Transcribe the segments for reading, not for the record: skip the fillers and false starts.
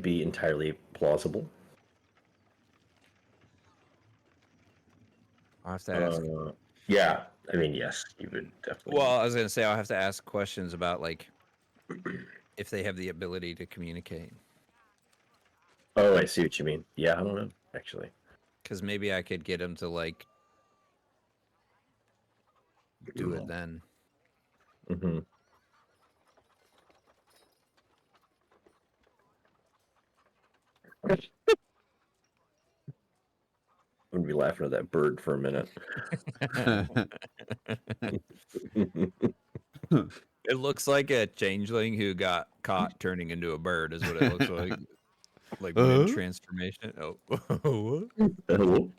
be entirely plausible. I'll have to ask. Yeah, I mean, yes, you would definitely. Well, I was gonna say I'll have to ask questions about like if they have the ability to communicate. Oh, I see what you mean. Yeah, I don't know, actually. Because maybe I could get him to like do it then. Mm-hmm. I'm gonna be laughing at that bird for a minute. It looks like a changeling who got caught turning into a bird, is what it looks like. Like mid transformation. Oh, what? Hello?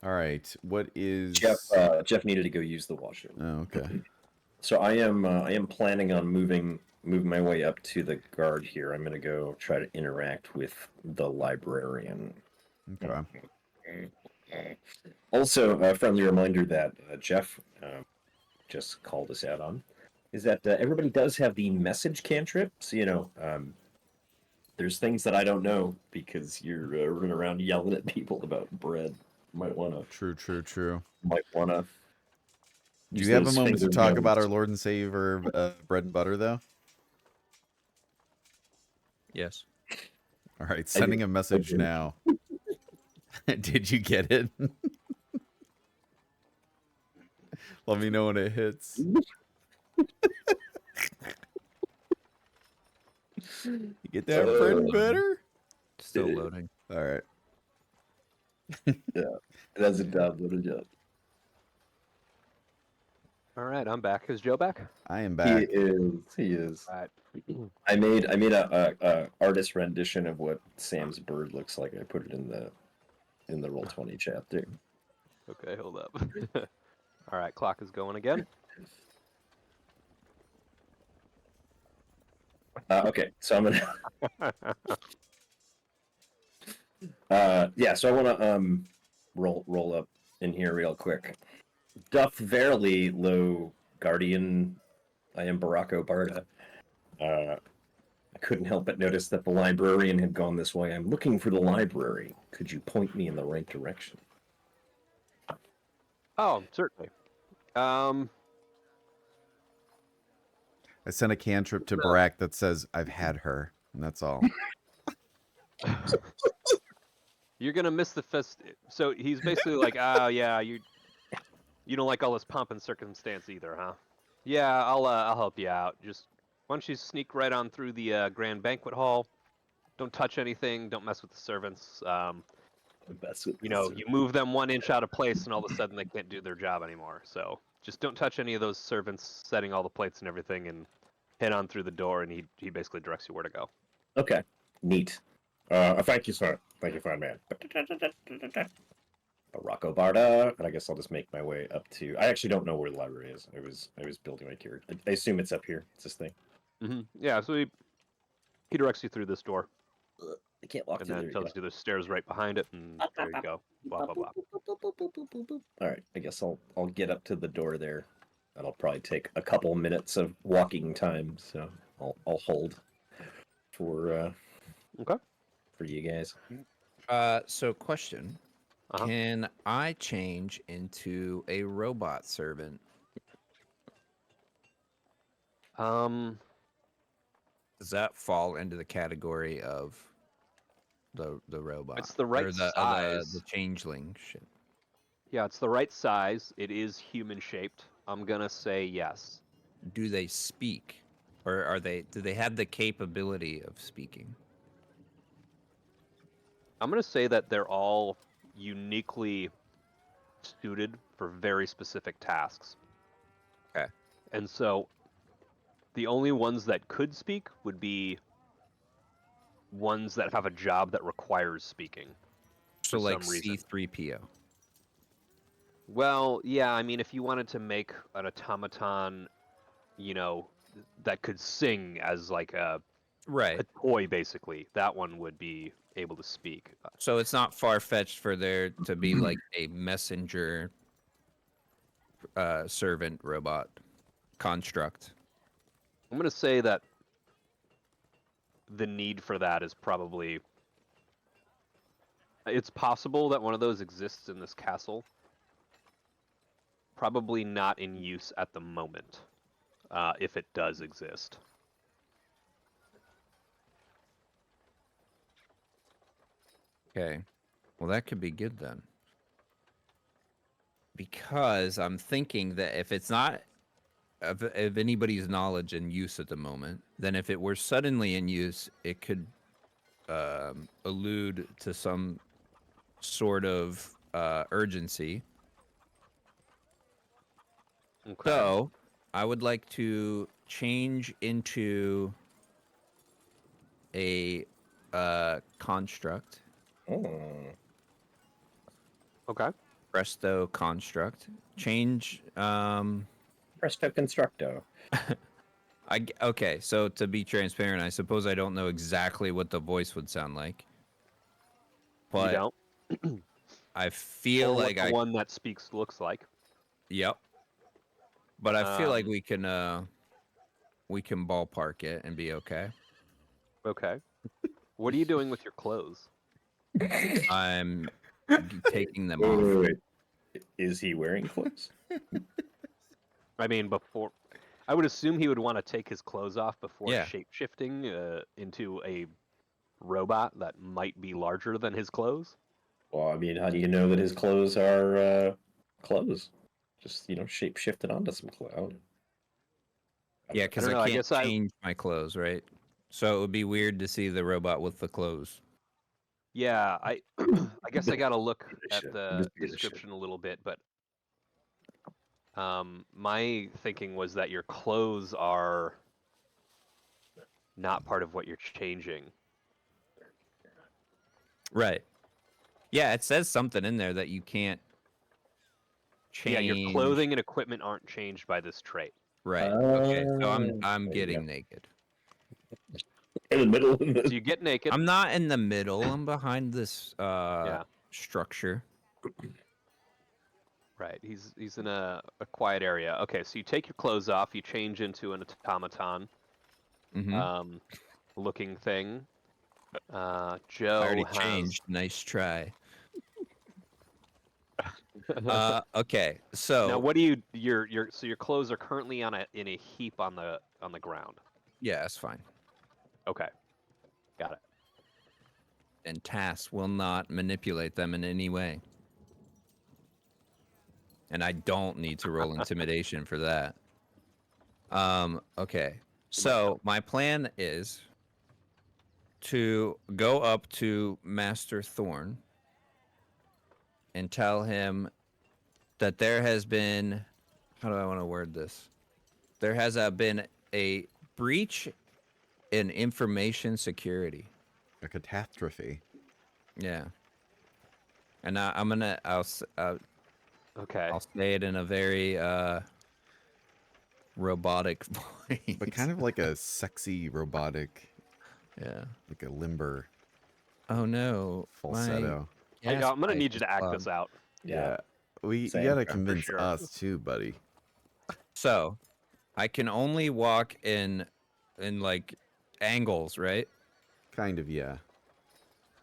All right. What is Jeff needed to go use the washroom. Oh, okay. So I am planning on moving my way up to the guard here. I'm gonna go try to interact with the librarian. Okay. Also, a friendly reminder that Jeff just called us out on is that everybody does have the message cantrip. So, there's things that I don't know because you're running around yelling at people about bread. Might wanna. True. Might wanna. Do you have a moment to talk about our Lord and Savior bread and butter, though? Yes. All right, sending a message now. Did you get it? Let me know when it hits. You get that bread and butter? Still loading. All right. Yeah, it hasn't downloaded yet. All right, I'm back. Is Joe back? I am back. He is. All right. I made a artist rendition of what Sam's bird looks like. I put it in the Roll20 chat there. Okay, hold up. All right, clock is going again. Okay, so I'm gonna. Yeah, so I want to roll up in here real quick. Doth verily, lo guardian, I am Baracco Barda. I couldn't help but notice that the librarian had gone this way. I'm looking for the library. Could you point me in the right direction? Oh, certainly. I sent a cantrip to Barack that says, I've had her. And that's all. You're gonna miss the fest. So he's basically like, oh yeah, you don't like all this pomp and circumstance either, huh? Yeah, I'll help you out. Just why don't you sneak right on through the grand banquet hall? Don't touch anything. Don't mess with the servants. You move them 1 inch out of place, and all of a sudden they can't do their job anymore. So just don't touch any of those servants setting all the plates and everything, and head on through the door, and he basically directs you where to go. Okay, neat. Thank you, sir. Thank you, fine man. Baracco Barda, and I guess I'll just make my way up to. I actually don't know where the library is. I was building my character. I assume it's up here. It's this thing. Mm-hmm. Yeah, so he directs you through this door. I can't walk through there. And then tells you there's stairs right behind it, and there you go. Blah blah blah. All right, I guess I'll get up to the door there. That'll probably take a couple minutes of walking time, so I'll hold for Okay. for you guys. So question. Can I change into a robot servant? Does that fall into the category of the robot? It's the right size. The changeling shit. Yeah, it's the right size. It is human shaped. I'm gonna say yes. Do they speak, or do they have the capability of speaking? I'm gonna say that they're all uniquely suited for very specific tasks. Okay. And so the only ones that could speak would be ones that have a job that requires speaking. So like C-3PO. Well, yeah, I mean, if you wanted to make an automaton, that could sing as like a toy, basically, that one would be able to speak. So it's not far-fetched for there to be like a messenger servant robot construct. I'm going to say that the need for that is probably. It's possible that one of those exists in this castle. Probably not in use at the moment, if it does exist. Okay. Well, that could be good then. Because I'm thinking that if it's not of anybody's knowledge and use at the moment, then if it were suddenly in use, it could allude to some sort of urgency. Okay. So I would like to change into a construct. Oh. Okay. Presto construct. Change. Presto Constructo. Okay, so to be transparent, I suppose I don't know exactly what the voice would sound like. You But don't. I feel Or what like the one that speaks looks like. Yep. But I feel like Um, we can ballpark it and be okay. Okay. What are you doing with your clothes? I'm taking them Wait, off. wait, wait. Is he wearing clothes? I mean, before. I would assume he would want to take his clothes off before Yeah. shape-shifting into a robot that might be larger than his clothes. Well, I mean, how do you know that his clothes are clothes? Just, shape shifted onto some clothes. Yeah, because don't I know, I can't guess I- change my clothes, right? So it would be weird to see the robot with the clothes. Yeah, I guess I gotta look at Shit. the Investigate this shit. description a little bit, but my thinking was that your clothes are not part of what you're changing. Right. Yeah, it says something in there that you can't change. Yeah, your clothing and equipment aren't changed by this trait. Right. Okay. So I'm there you getting go. naked. In the middle of So the... you get naked. I'm not in the middle. I'm behind this Yeah. structure. Right. He's in a quiet area. Okay, so you take your clothes off, you change into an automaton Mm-hmm. looking thing. I Joe already has changed. Nice try. Okay. So Now what do you your clothes are currently in a heap on the ground. yeah, that's fine. Okay. Got it. And Task will not manipulate them in any way. And I don't need to roll intimidation for that. Okay. So my plan is to go up to Master Thorn and tell him that there has been, how do I want to word this? There has been a breach in information security. A catastrophe. Yeah. And I'll Okay. I'll say it in a very robotic voice. But kind of like a sexy robotic, Yeah. like a limber Oh no. falsetto. Hey, gas I'm gonna pipe need you is to act plugged. this out. Yeah. You Same. gotta For convince sure. us too, buddy. So, I can only walk in like angles, right? Kind of, yeah.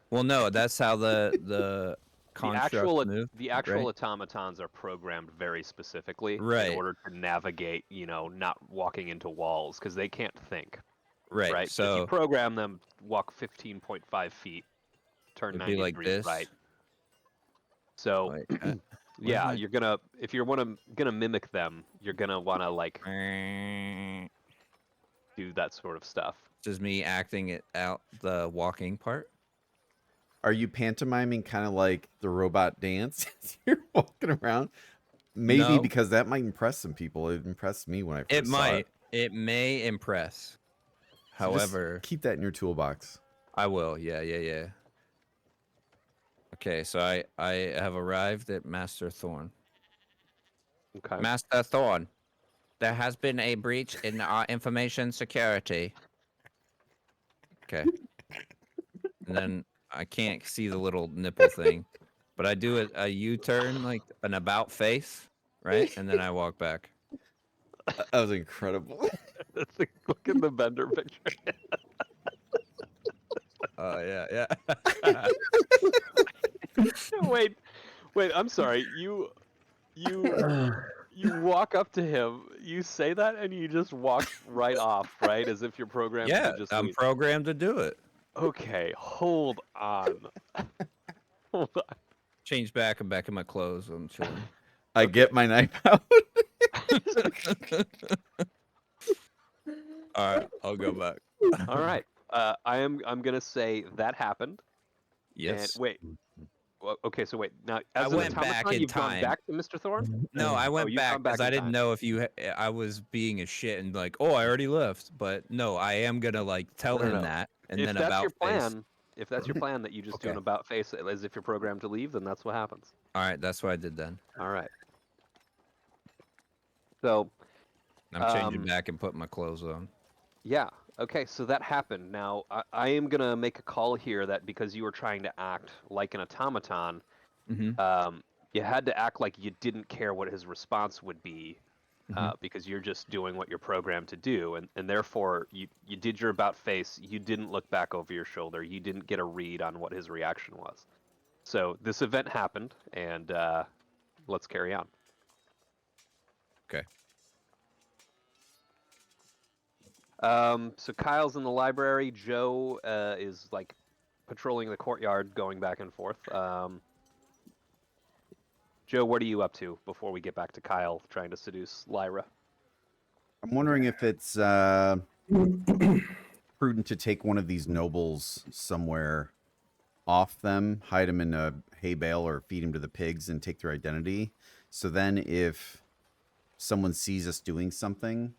Well, no, that's how the The constructs move. actual right? automatons are programmed very specifically in Right. order to navigate, not walking into walls because they can't think. Right. Right. So if you So program them walk 15.5 feet, turn it'd 90 be like degrees this. right. So Like, yeah, my- you're gonna if you're gonna mimic them, you're gonna wanna like do that sort of stuff. just me acting it out the walking part. Are you pantomiming kind of like the robot dance as you're walking around? Maybe No. because that might impress some people. It impressed me when I first It saw might. it. It may impress. So just However, keep that in your toolbox. I will. Yeah. Okay, so I have arrived at Master Thorn. Okay. Master Thorn, there has been a breach in our information security. Okay. And then I can't see the little nipple thing, but I do a U-turn, like an about face, right? And then I walk back. That was incredible. Look at the vendor picture. Yeah. Wait, I'm sorry. You walk up to him, you say that, and you just walk right off, right? As if you're programmed to Yeah, just I'm leave. programmed to do it. Okay, hold on. Hold on. Change back. I'm back in my clothes. I'm chilling. I get my knife out. All right, I'll go back. All right. I'm gonna say that happened. And Yes. wait. Okay, so wait. Now, I as an went back automaton, in you've gone time. back to Mr. Thorne? No, I went you've back gone back because I in didn't time. know if I was being a shit and like, oh, I already left. But no, I am gonna like tell him No. that and If then that's your about face. plan, if that's your plan that you just do Okay. an about face as if you're programmed to leave, then that's what happens. All right, that's what I did then. All right. So, I'm changing back and putting my clothes on. yeah. Okay, so that happened. Now, I am gonna make a call here that because you were trying to act like an automaton, Mm-hmm. you had to act like you didn't care what his response would be, Mhm. because you're just doing what you're programmed to do, and therefore you did your about face. You didn't look back over your shoulder. You didn't get a read on what his reaction was. So this event happened, and let's carry on. Okay. So Kyle's in the library. Joe is like patrolling the courtyard, going back and forth. Joe, what are you up to before we get back to Kyle trying to seduce Lyra? I'm wondering if it's prudent to take one of these nobles somewhere off them, hide them in a hay bale or feed them to the pigs and take their identity. So then if someone sees us doing something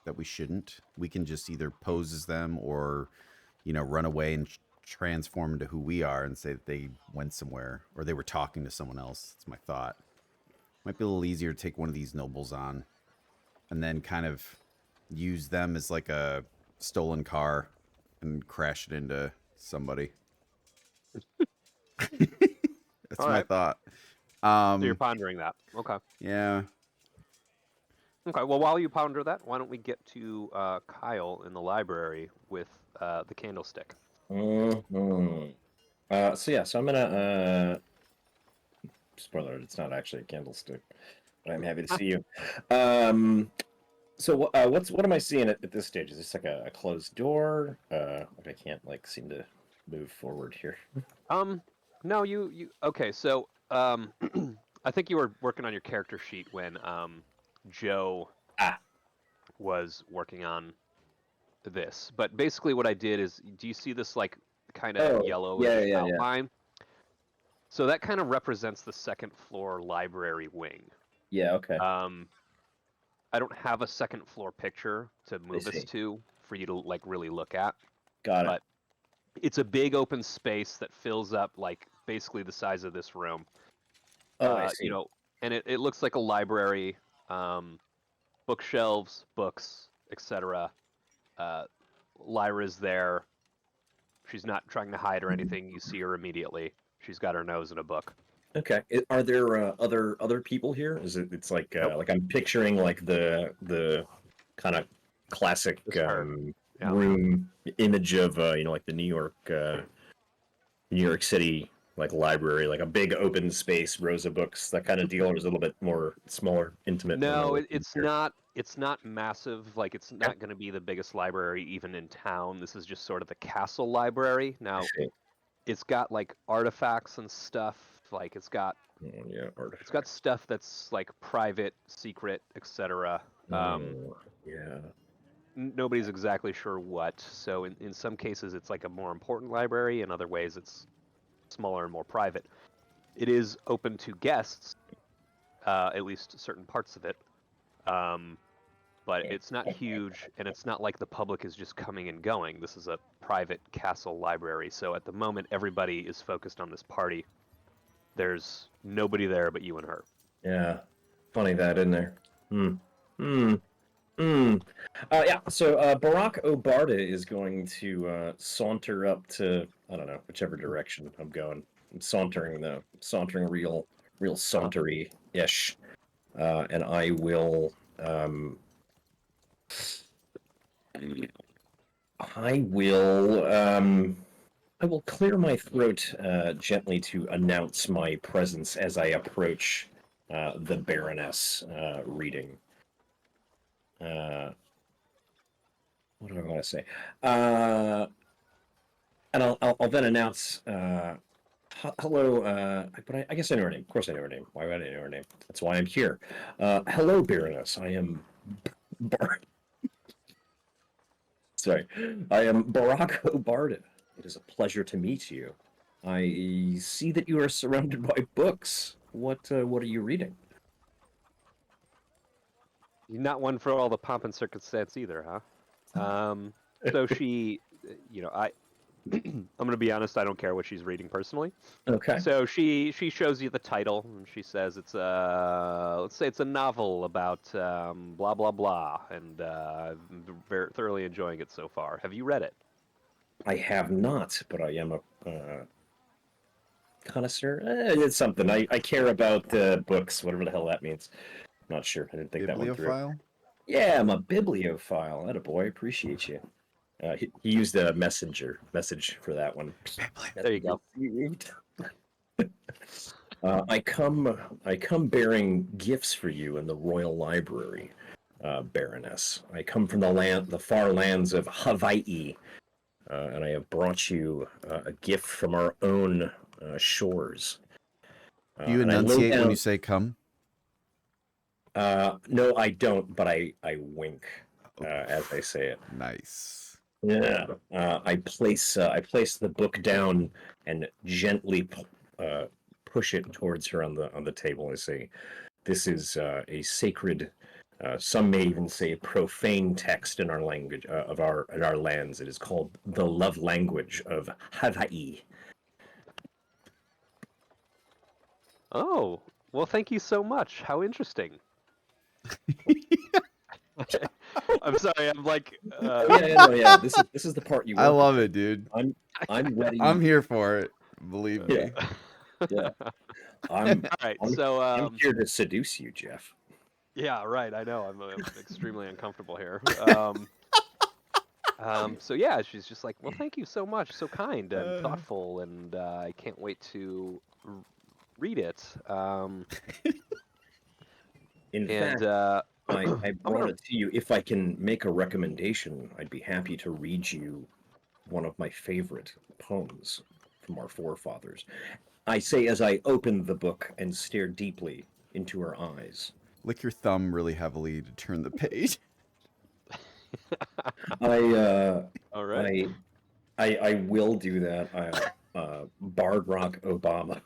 that we shouldn't, we can just either pose as them or, run away and transform into who we are and say that they went somewhere or they were talking to someone else. That's my thought. Might be a little easier to take one of these nobles on and then kind of use them as like a stolen car and crash it into somebody. That's All my right. thought. So you're pondering that. Okay. Yeah. Okay. Well, while you ponder that, why don't we get to Kyle in the library with the candlestick? So I'm gonna spoiler alert, it's not actually a candlestick, but I'm happy to see you. What am I seeing at this stage? Is this like a closed door? Like I can't seem to move forward here. No, you. Okay, so I think you were working on your character sheet when Joe was working on this. But basically, what I did is, do you see this like kind of yellowish yeah. outline? So that kind of represents the second floor library wing. Yeah, okay. I don't have a second floor picture to move us see. to for you to like really look at. Got it. But it's a big open space that fills up like basically the size of this room. Oh, I see. And it looks like a library, bookshelves, books, etc. Lyra's there. She's not trying to hide or anything. You see her immediately. She's got her nose in a book. Okay. Are there other people here? It's like Nope. like I'm picturing like the kind of classic Just her. Yeah. room image of like the New York City like library, like a big open space, rows of books, that kind of deal, or is it a little bit more smaller, intimate? No, it's not. It's not massive. Like it's not going to be the biggest library even in town. This is just sort of the castle library. Now, it's got like artifacts and stuff. Like it's got it's got stuff that's like private, secret, etc. Nobody's exactly sure what. So in some cases, it's like a more important library. In other ways, it's smaller and more private. It is open to guests, at least certain parts of it. But it's not huge, and it's not like the public is just coming and going. This is a private castle library, so at the moment, everybody is focused on this party. There's nobody there but you and her. Yeah, funny that, isn't there? Yeah, so Barack Obarda is going to saunter up to, I don't know, whichever direction I'm going. I'm sauntering real sauntery-ish. And I will I will clear my throat gently to announce my presence as I approach the Baroness reading. What do I want to say? And I'll then announce, hello, but I guess I know her name. Of course I know her name. Why would I know her name? That's why I'm here. Hello, Baroness. I am Sorry. I am Baracco Barda. It is a pleasure to meet you. I see that you are surrounded by books. What are you reading? You're not one for all the pomp and circumstance either, huh? So she, I'm gonna be honest. I don't care what she's reading personally. Okay. So she shows you the title and she says it's let's say it's a novel about blah blah blah, and I'm very thoroughly enjoying it so far. Have you read it? I have not, but I am a connoisseur. It's something. I care about books, whatever the hell that means. Not sure. I didn't think that one through. Bibliophile? Yeah, I'm a bibliophile. Attaboy. Appreciate you. He used a message for that one. There you go. I come bearing gifts for you in the royal library, Baroness. I come from the far lands of Hawaii, and I have brought you a gift from our own shores. Do you And I low enunciate when down- you say come? No, I don't, but I wink as I say it. Nice. Yeah. I place the book down and gently push it towards her on the table. I say, "This is a sacred, some may even say profane text in our language in our lands. It is called the love language of Hawaii." Oh, well, thank you so much. How interesting. I'm sorry. I'm like, Yeah. This is the part you. I want. love it, dude. I'm ready. I'm here for it. Believe me. Yeah. I'm all right. I'm, So, I'm here to seduce you, Jeff. yeah, right. I know. I'm extremely uncomfortable here. So yeah, she's just like, well, thank you so much, so kind and thoughtful, and I can't wait to read it. In And fact, I brought gonna- it to you. If I can make a recommendation, I'd be happy to read you one of my favorite poems from our forefathers. I say as I open the book and stare deeply into her eyes. Lick your thumb really heavily to turn the page. all right. I will do that. Bard Rock Obama.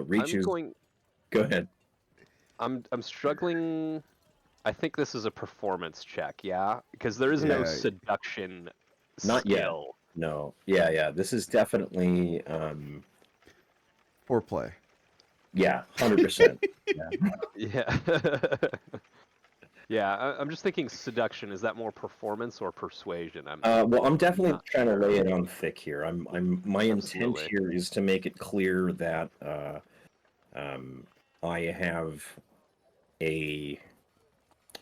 Reaches. Go ahead. I'm struggling. I think this is a performance check, yeah, because there is no Yeah. seduction Not yet. skill. No. Yeah. This is definitely. Foreplay. Yeah, 100%. Yeah. Yeah, I'm just thinking seduction. Is that more performance or persuasion? Well, I'm definitely not trying to lay sure. it on thick here. My intent Absolutely. here is to make it clear that I have a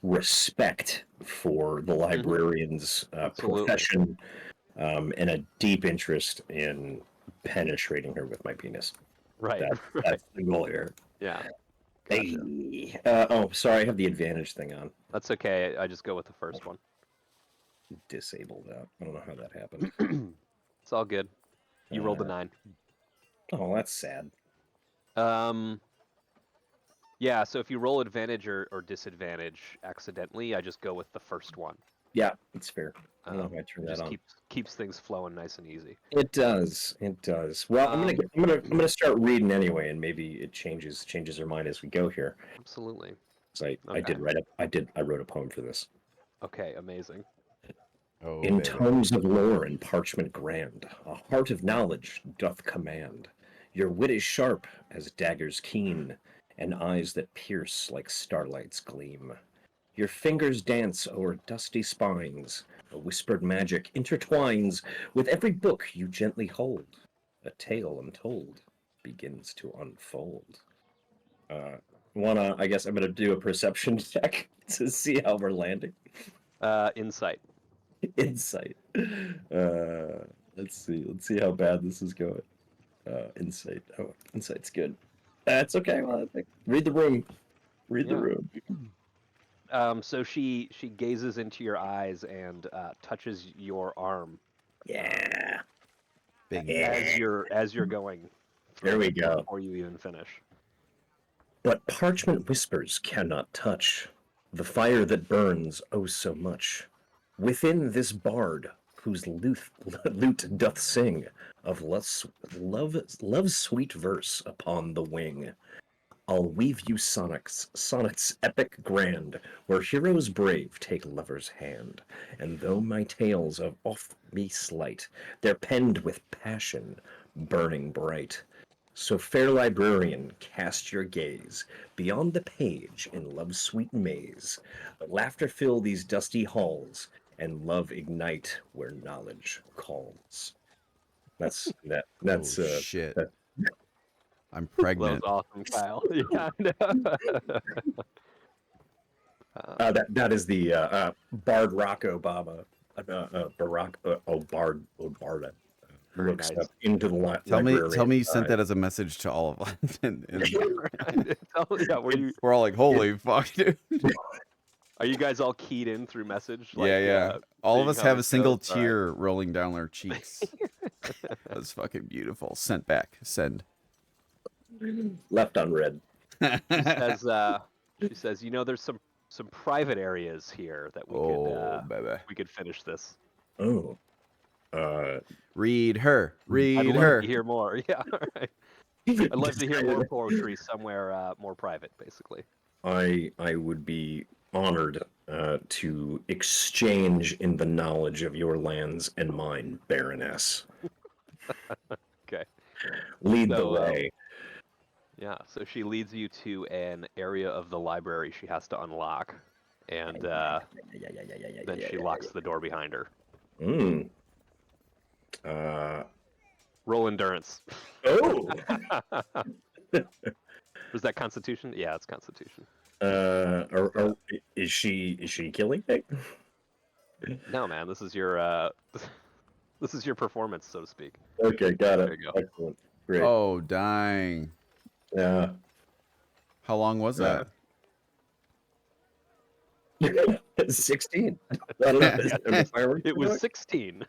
respect for the librarian's Absolutely. profession and a deep interest in penetrating her with my penis. Right. That's the goal here. Yeah. Gotcha. Hey. Oh, sorry, I have the advantage thing on. That's okay. I just go with the first one. Disable that. I don't know how that happened. It's all good. You rolled a 9. Oh, that's sad. Yeah, so if you roll advantage or disadvantage accidentally, I just go with the first one. Yeah, it's fair. I don't know how I turn It that just on. keeps things flowing nice and easy. It does. It does. Well, I'm gonna start reading anyway, and maybe it changes her mind as we go here. Absolutely. So I Okay. wrote a poem for this. Okay, amazing. Oh, In baby. tomes of lore and parchment grand, a heart of knowledge doth command. Your wit is sharp as daggers keen, and eyes that pierce like starlight's gleam. Your fingers dance o'er dusty spines, a whispered magic intertwines with every book you gently hold. A tale untold begins to unfold. I guess I'm gonna do a perception check to see how we're landing. Insight. Insight. Let's see. Let's see how bad this is going. Insight. Oh, insight's good. That's okay. Well, read the room. Read the Yeah. room. So she gazes into your eyes and touches your arm Yeah. Big Yeah. as you're going There through we it go. before you even finish. But parchment whispers cannot touch the fire that burns oh so much. Within this bard whose lute doth sing of love's sweet verse upon the wing. I'll weave you sonnets epic grand, where heroes brave take lover's hand. And though my tales of oft me slight, they're penned with passion, burning bright. So, fair librarian, cast your gaze beyond the page in love's sweet maze. Let laughter fill these dusty halls, and love ignite where knowledge calls. That's that. That's Oh shit! that, I'm That was pregnant. awesome, Kyle. Yeah. I know. that is the Bard Rock Obama. Barack. Bard. Bard. Very Looks nice. up into the Tell library. me you sent that as a message to all of us. And Yeah, were you we're all like, holy fuck, dude. are you guys all keyed in through message? Yeah, Like, yeah. All of seeing us how have a this single goes? All right. tear rolling down our cheeks. That's fucking beautiful. Sent back. Send. Left unread. She says, you know, there's some private areas here that Oh, baby. we could finish this. Oh. Uh, Read her. I'd Read love her. to hear more. Yeah, all right. I'd love to hear more poetry somewhere more private, basically. I would be honored to exchange in the knowledge of your lands and mine, Baroness. Okay. Lead the So, way. Yeah, so she leads you to an area of the library she has to unlock, and then she locks the door behind her. Mm. Roll endurance. Oh. Was that Constitution? Yeah, it's Constitution. Is she killing me? No, man, this is your this is your performance, so to speak. Okay, got it. There you go. Excellent. Great. Oh, dying. Yeah. How long was that? 16. I don't know. It was 16.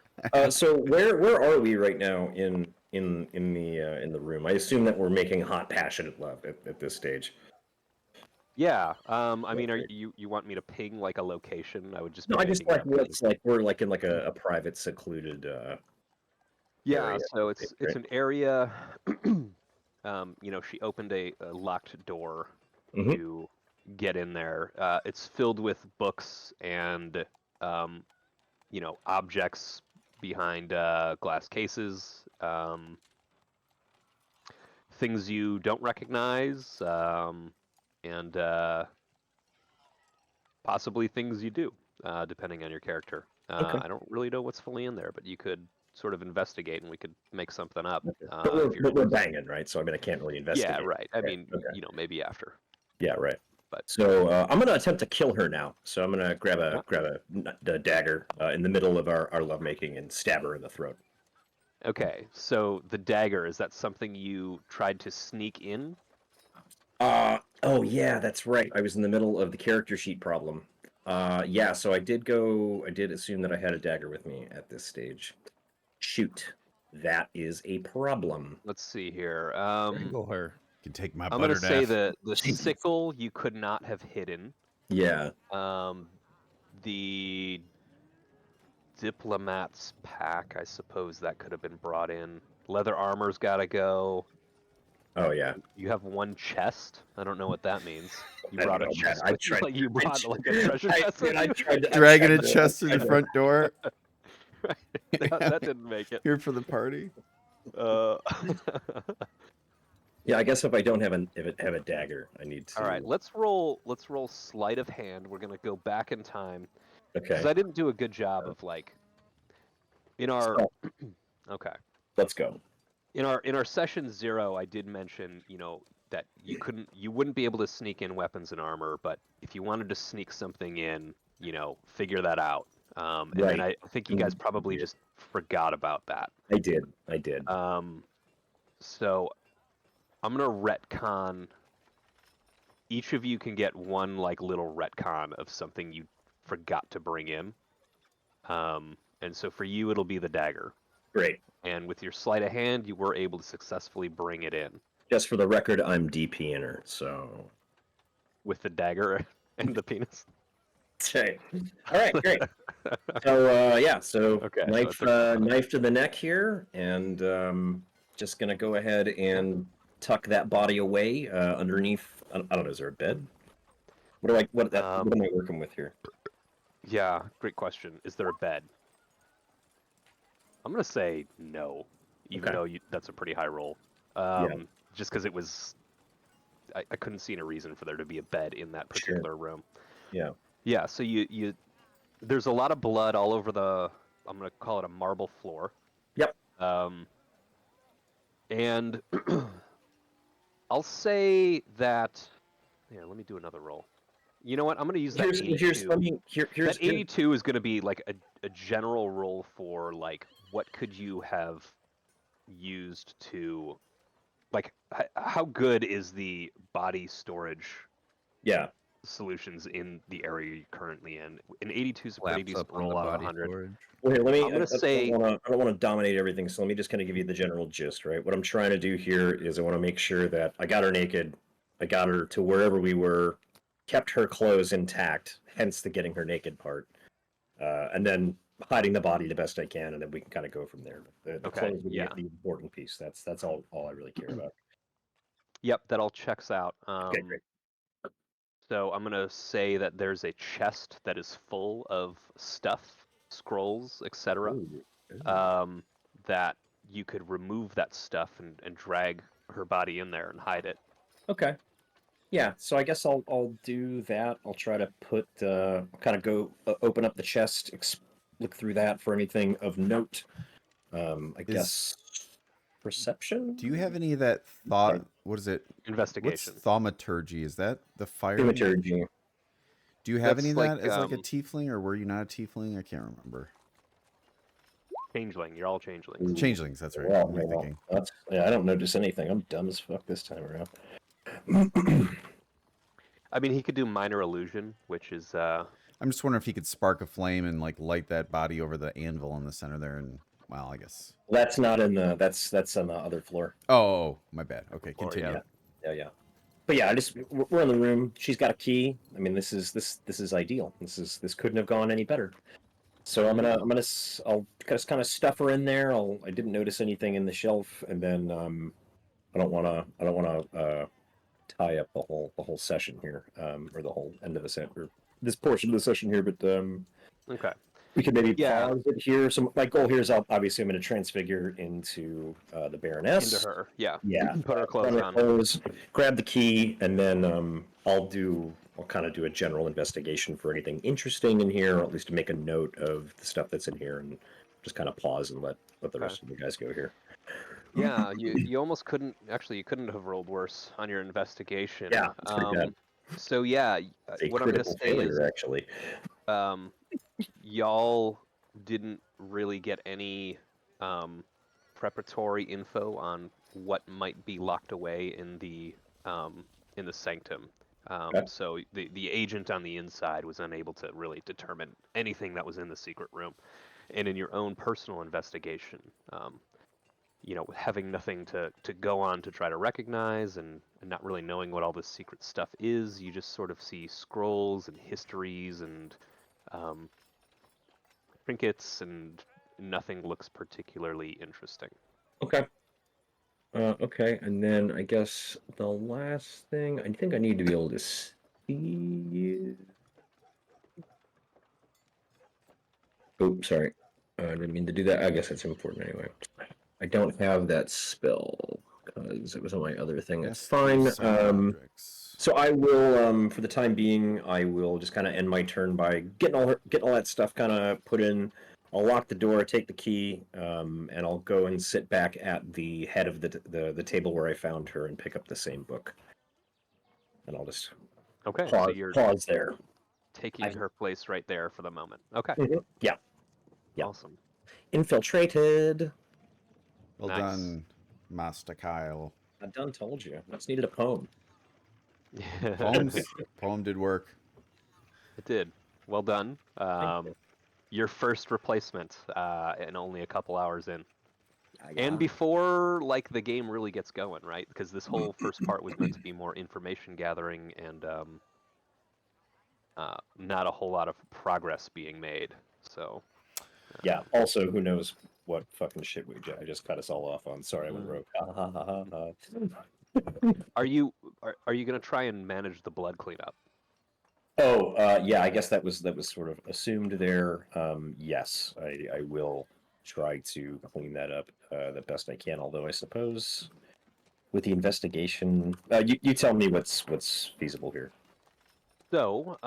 So where are we right now in the room? I assume that we're making hot, passionate love at this stage. Yeah. I mean, you want me to ping like a location? I would just. No, be I just making like up what's things. like we're like in like a private, secluded. Yeah. area, So it's right? an area. You know, she opened a locked door Mhm. to get in there. It's filled with books and you know, objects behind glass cases, things you don't recognize, and possibly things you do, depending on your character. Okay. I don't really know what's fully in there, but you could sort of investigate, and we could make something up. But we're banging, right? So I mean, I can't really investigate. Yeah, right. I Right, mean, okay. you know, maybe after. Yeah, right. But So I'm gonna attempt to kill her now. So I'm gonna grab a dagger in the middle of our lovemaking and stab her in the throat. okay, so the dagger, is that something you tried to sneak in? Oh yeah, that's right. I was in the middle of the character sheet problem. Yeah, so I did assume that I had a dagger with me at this stage. Shoot. That is a problem. Let's see here. Strangle her. You can take my I'm butter gonna say death. the sickle you could not have hidden. Yeah. The diplomat's pack, I suppose that could have been brought in. Leather armor's gotta go. Oh yeah. You have one chest. I don't know what that means. You I brought a don't know, chest man. I with you, tried- like you I brought tr- like a treasure chest with I you? tried to- I Dragging tried a to- chest through the front door. that didn't make it. Here for the party. Yeah, I guess if I don't have a dagger, I need to. All right, let's roll sleight of hand. We're gonna go back in time because Okay. I didn't do a good job of like in our. So, Okay. let's go. In our session 0, I did mention, you know, that you wouldn't be able to sneak in weapons and armor, but if you wanted to sneak something in, you know, figure that out. And Right. then I think you guys probably Yeah. just forgot about that. I did. So I'm gonna retcon. Each of you can get one like little retcon of something you forgot to bring in. And so for you, it'll be the dagger. Great. And with your sleight of hand, you were able to successfully bring it in Just for the record, I'm DP-inner, so. with the dagger and the penis. Okay. All right, great. So so Okay, so knife, it's a- knife to the neck here, and just gonna go ahead and tuck that body away underneath. I don't know. Is there a bed? What what am I working with here? Yeah, great question. Is there a bed? I'm gonna say no, even Okay. though that's a pretty high roll. Yeah. Just because it was, I couldn't see a reason for there to be a bed in that Sure. particular room. Yeah. Yeah, so there's a lot of blood all over the, I'm gonna call it a marble floor. Yep. And I'll say that. Yeah, let me do another roll. You know what? I'm gonna use that 82. Here's That 82 is gonna be like a general roll for like what could you have used to, like how good is the body storage yeah. solutions in the area you're currently in? An 82 is a pretty Laps decent up on the roll out of body 100. storage. Well, here, let me. I'm gonna say- I don't want to dominate everything, so let me just kind of give you the general gist, right? What I'm trying to do here is I want to make sure that I got her naked, I got her to wherever we were, kept her clothes intact, hence the getting her naked part, and then hiding the body the best I can, and then we can kind of go from there. The Okay, clothes would yeah. be the important piece. That's all I really care about. Yep, that all checks out. Okay, great. So I'm gonna say that there's a chest that is full of stuff, scrolls, etc. Ooh, That you could remove that stuff and drag her body in there and hide it. Okay. Yeah, so I guess I'll do that. I'll try to put kind of go open up the chest, look through that for anything of note. I guess perception. Do you have any of that thought? What is it? What's Investigation. thaumaturgy? Is that the fire? Thaumaturgy. Do you have That's any of like, that as like a tiefling, or were you not a tiefling? I can't remember. Changeling. You're all changelings. Ooh. Changelings, that's right. Well, What am I thinking? I don't notice anything. I'm dumb as fuck this time around. I mean, he could do minor illusion, which is I'm just wondering if he could spark a flame and like light that body over the anvil in the center there, and well, I guess. That's not in the. That's on the other floor. Oh, my bad. Okay, Floor, continue. Yeah. But yeah, we're in the room. She's got a key. I mean, this is ideal. This couldn't have gone any better. So I'll just kind of stuff her in there. I didn't notice anything in the shelf, and then I don't want to tie up the whole session here, or the whole end of the set, or this portion of the session here. But okay. we could maybe Yeah. pause it here. So my goal here is obviously I'm going to transfigure into the Baroness. Into her. Yeah. Yeah. Put her clothes on. Grab the key, and then I'll kind of do a general investigation for anything interesting in here, or at least to make a note of the stuff that's in here, and just kind of pause and let the rest of you guys go here. Yeah, you almost couldn't, actually you couldn't have rolled worse on your investigation. Yeah, it's pretty bad. So yeah, It's a what I'm gonna critical say is failure, actually. y'all didn't really get any preparatory info on what might be locked away in the sanctum. Okay. So the agent on the inside was unable to really determine anything that was in the secret room. And in your own personal investigation, having nothing to go on to try to recognize and not really knowing what all this secret stuff is, you just sort of see scrolls and histories and trinkets, and nothing looks particularly interesting. Okay. Okay, and then I guess the last thing, I think I need to be able to see. Oh, sorry. I didn't mean to do that. I guess that's important anyway. I don't have that spell because it was on my other thing. It's fine. So I will, for the time being, I will just kind of end my turn by getting all that stuff kind of put in. I'll lock the door, take the key, and I'll go and sit back at the head of the table where I found her and pick up the same book. And I'll just Okay, pause, so pause there. taking I've- her place right there for the moment. Okay. Yeah. Yeah. Awesome. Infiltrated. Well Nice. done, Master Kyle. I done told you. I just needed a poem. Poem did work. It did. Well done. Thank you. Your first replacement, and only a couple hours in. Yeah. And before like the game really gets going, right? Because this whole first part was meant to be more information gathering and not a whole lot of progress being made. So Yeah. Also, who knows what fucking shit I just cut us all off on. Sorry, I went Mm. rogue. Ha, ha, ha, ha, ha. are you gonna try and manage the blood cleanup? Oh, yeah. I guess that was sort of assumed there. Yes, I will try to clean that up the best I can. Although I suppose with the investigation, you tell me what's feasible here. So,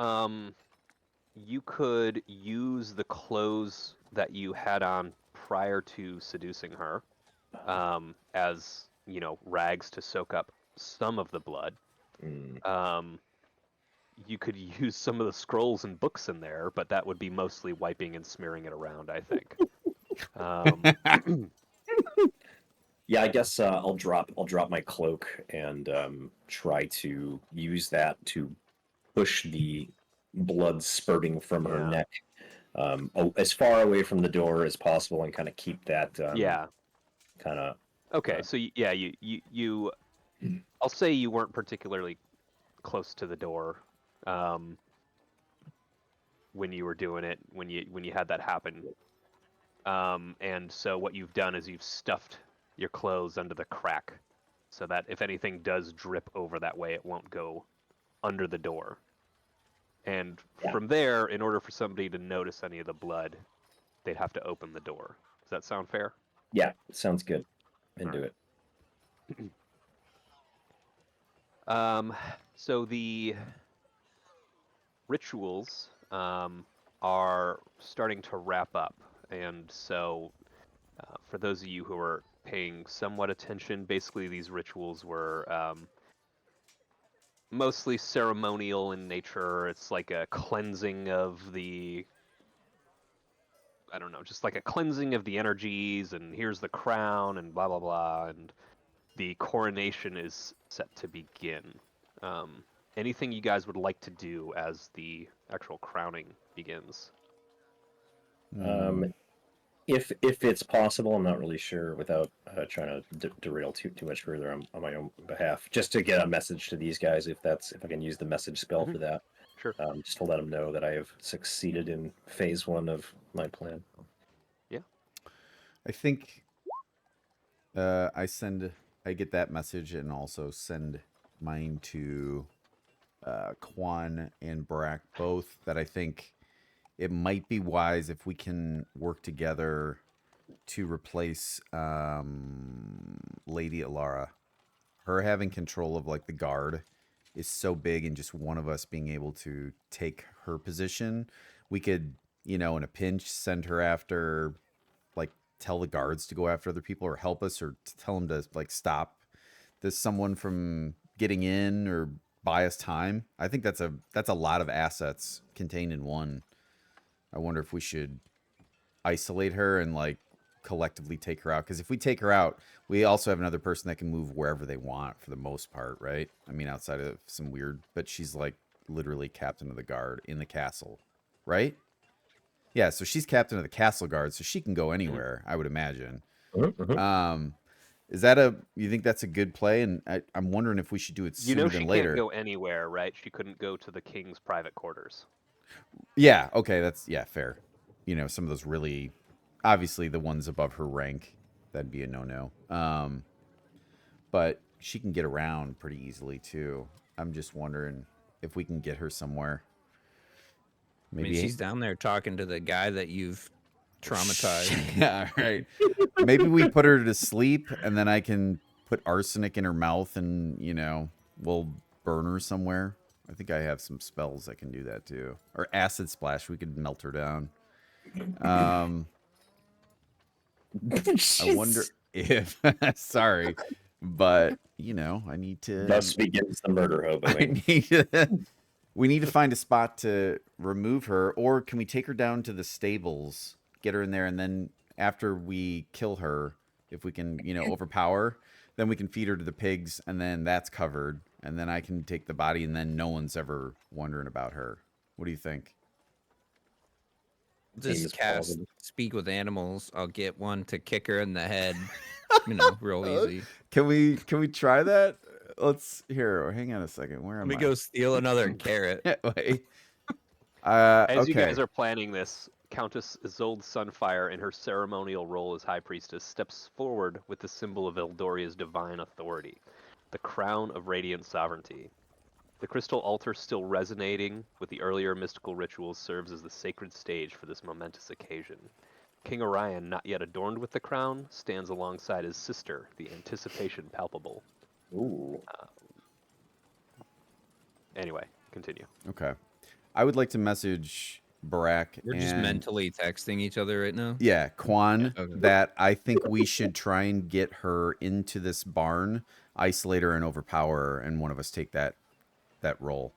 you could use the clothes that you had on prior to seducing her, as rags to soak up some of the blood. Mm. You could use some of the scrolls and books in there, but that would be mostly wiping and smearing it around, I think. Yeah, I guess I'll drop my cloak and try to use that to push the blood spurting from her Yeah. neck as far away from the door as possible, and kind of keep that Yeah. kind of. Okay. So yeah, you I'll say you weren't particularly close to the door when you were doing it, when you had that happen. And so what you've done is you've stuffed your clothes under the crack, so that if anything does drip over that way, it won't go under the door. And Yeah. from there, in order for somebody to notice any of the blood, they'd have to open the door. Does that sound fair? Yeah, sounds good. Into Alright. it. So the rituals are starting to wrap up, and so for those of you who are paying somewhat attention, basically these rituals were mostly ceremonial in nature. It's like a cleansing of the, I don't know, just like a cleansing of the energies, and here's the crown, and blah blah blah, and the coronation is set to begin. Anything you guys would like to do as the actual crowning begins? If it's possible, I'm not really sure without trying to derail too much further on my own behalf, just to get a message to these guys, if I can use the message spell for that. Sure. Just to let them know that I have succeeded in phase 1 of my plan. Yeah. I think I get that message and also send mine to Quan and Barak both, that I think it might be wise if we can work together to replace Lady Alara. Her having control of like the guard is so big, and just one of us being able to take her position, we could, in a pinch, send her after, like, tell the guards to go after other people, or help us, or tell them to like stop someone from getting in, or buy us time. I think that's a lot of assets contained in one. I wonder if we should isolate her and like collectively take her out, because if we take her out, we also have another person that can move wherever they want for the most part, right? I mean, outside of some weird, but she's like literally captain of the guard in the castle, right? Yeah, so she's captain of the castle guard, so she can go anywhere, I would imagine. Is that you think that's a good play? And I'm wondering if we should do it sooner than later. Can't go anywhere, right? She couldn't go to the king's private quarters. Yeah, okay, that's fair. Some of those really, obviously the ones above her rank, that'd be a no-no. But she can get around pretty easily too. I'm just wondering if we can get her somewhere. Maybe she's down there talking to the guy that you've traumatized. Yeah, right. Maybe we put her to sleep, and then I can put arsenic in her mouth, and we'll burn her somewhere. I think I have some spells that can do that too. Or acid splash, we could melt her down. I wonder if sorry, but I need to. Thus begins the murder hobo. I need to We need to find a spot to remove her, or can we take her down to the stables, get her in there, and then after we kill her, if we can, overpower, then we can feed her to the pigs, and then that's covered, and then I can take the body, and then no one's ever wondering about her. What do you think? Seems Just cast plausible. speak with animals. I'll get one to kick her in the head. Real easy. Can we try that? Let's here. Hang on a second. Where am Let me I? go steal another carrot. Wait. As you Okay. guys are planning this, Countess Isolde Sunfire, in her ceremonial role as High Priestess, steps forward with the symbol of Eldoria's divine authority, the crown of radiant sovereignty. The crystal altar, still resonating with the earlier mystical rituals, serves as the sacred stage for this momentous occasion. King Orion, not yet adorned with the crown, stands alongside his sister, the anticipation palpable. Ooh. Anyway, continue. Okay. I would like to message Barak We're just and mentally texting each other right now. yeah, Quan, Okay. that I think we should try and get her into this barn, isolate her and overpower her, and one of us take that role.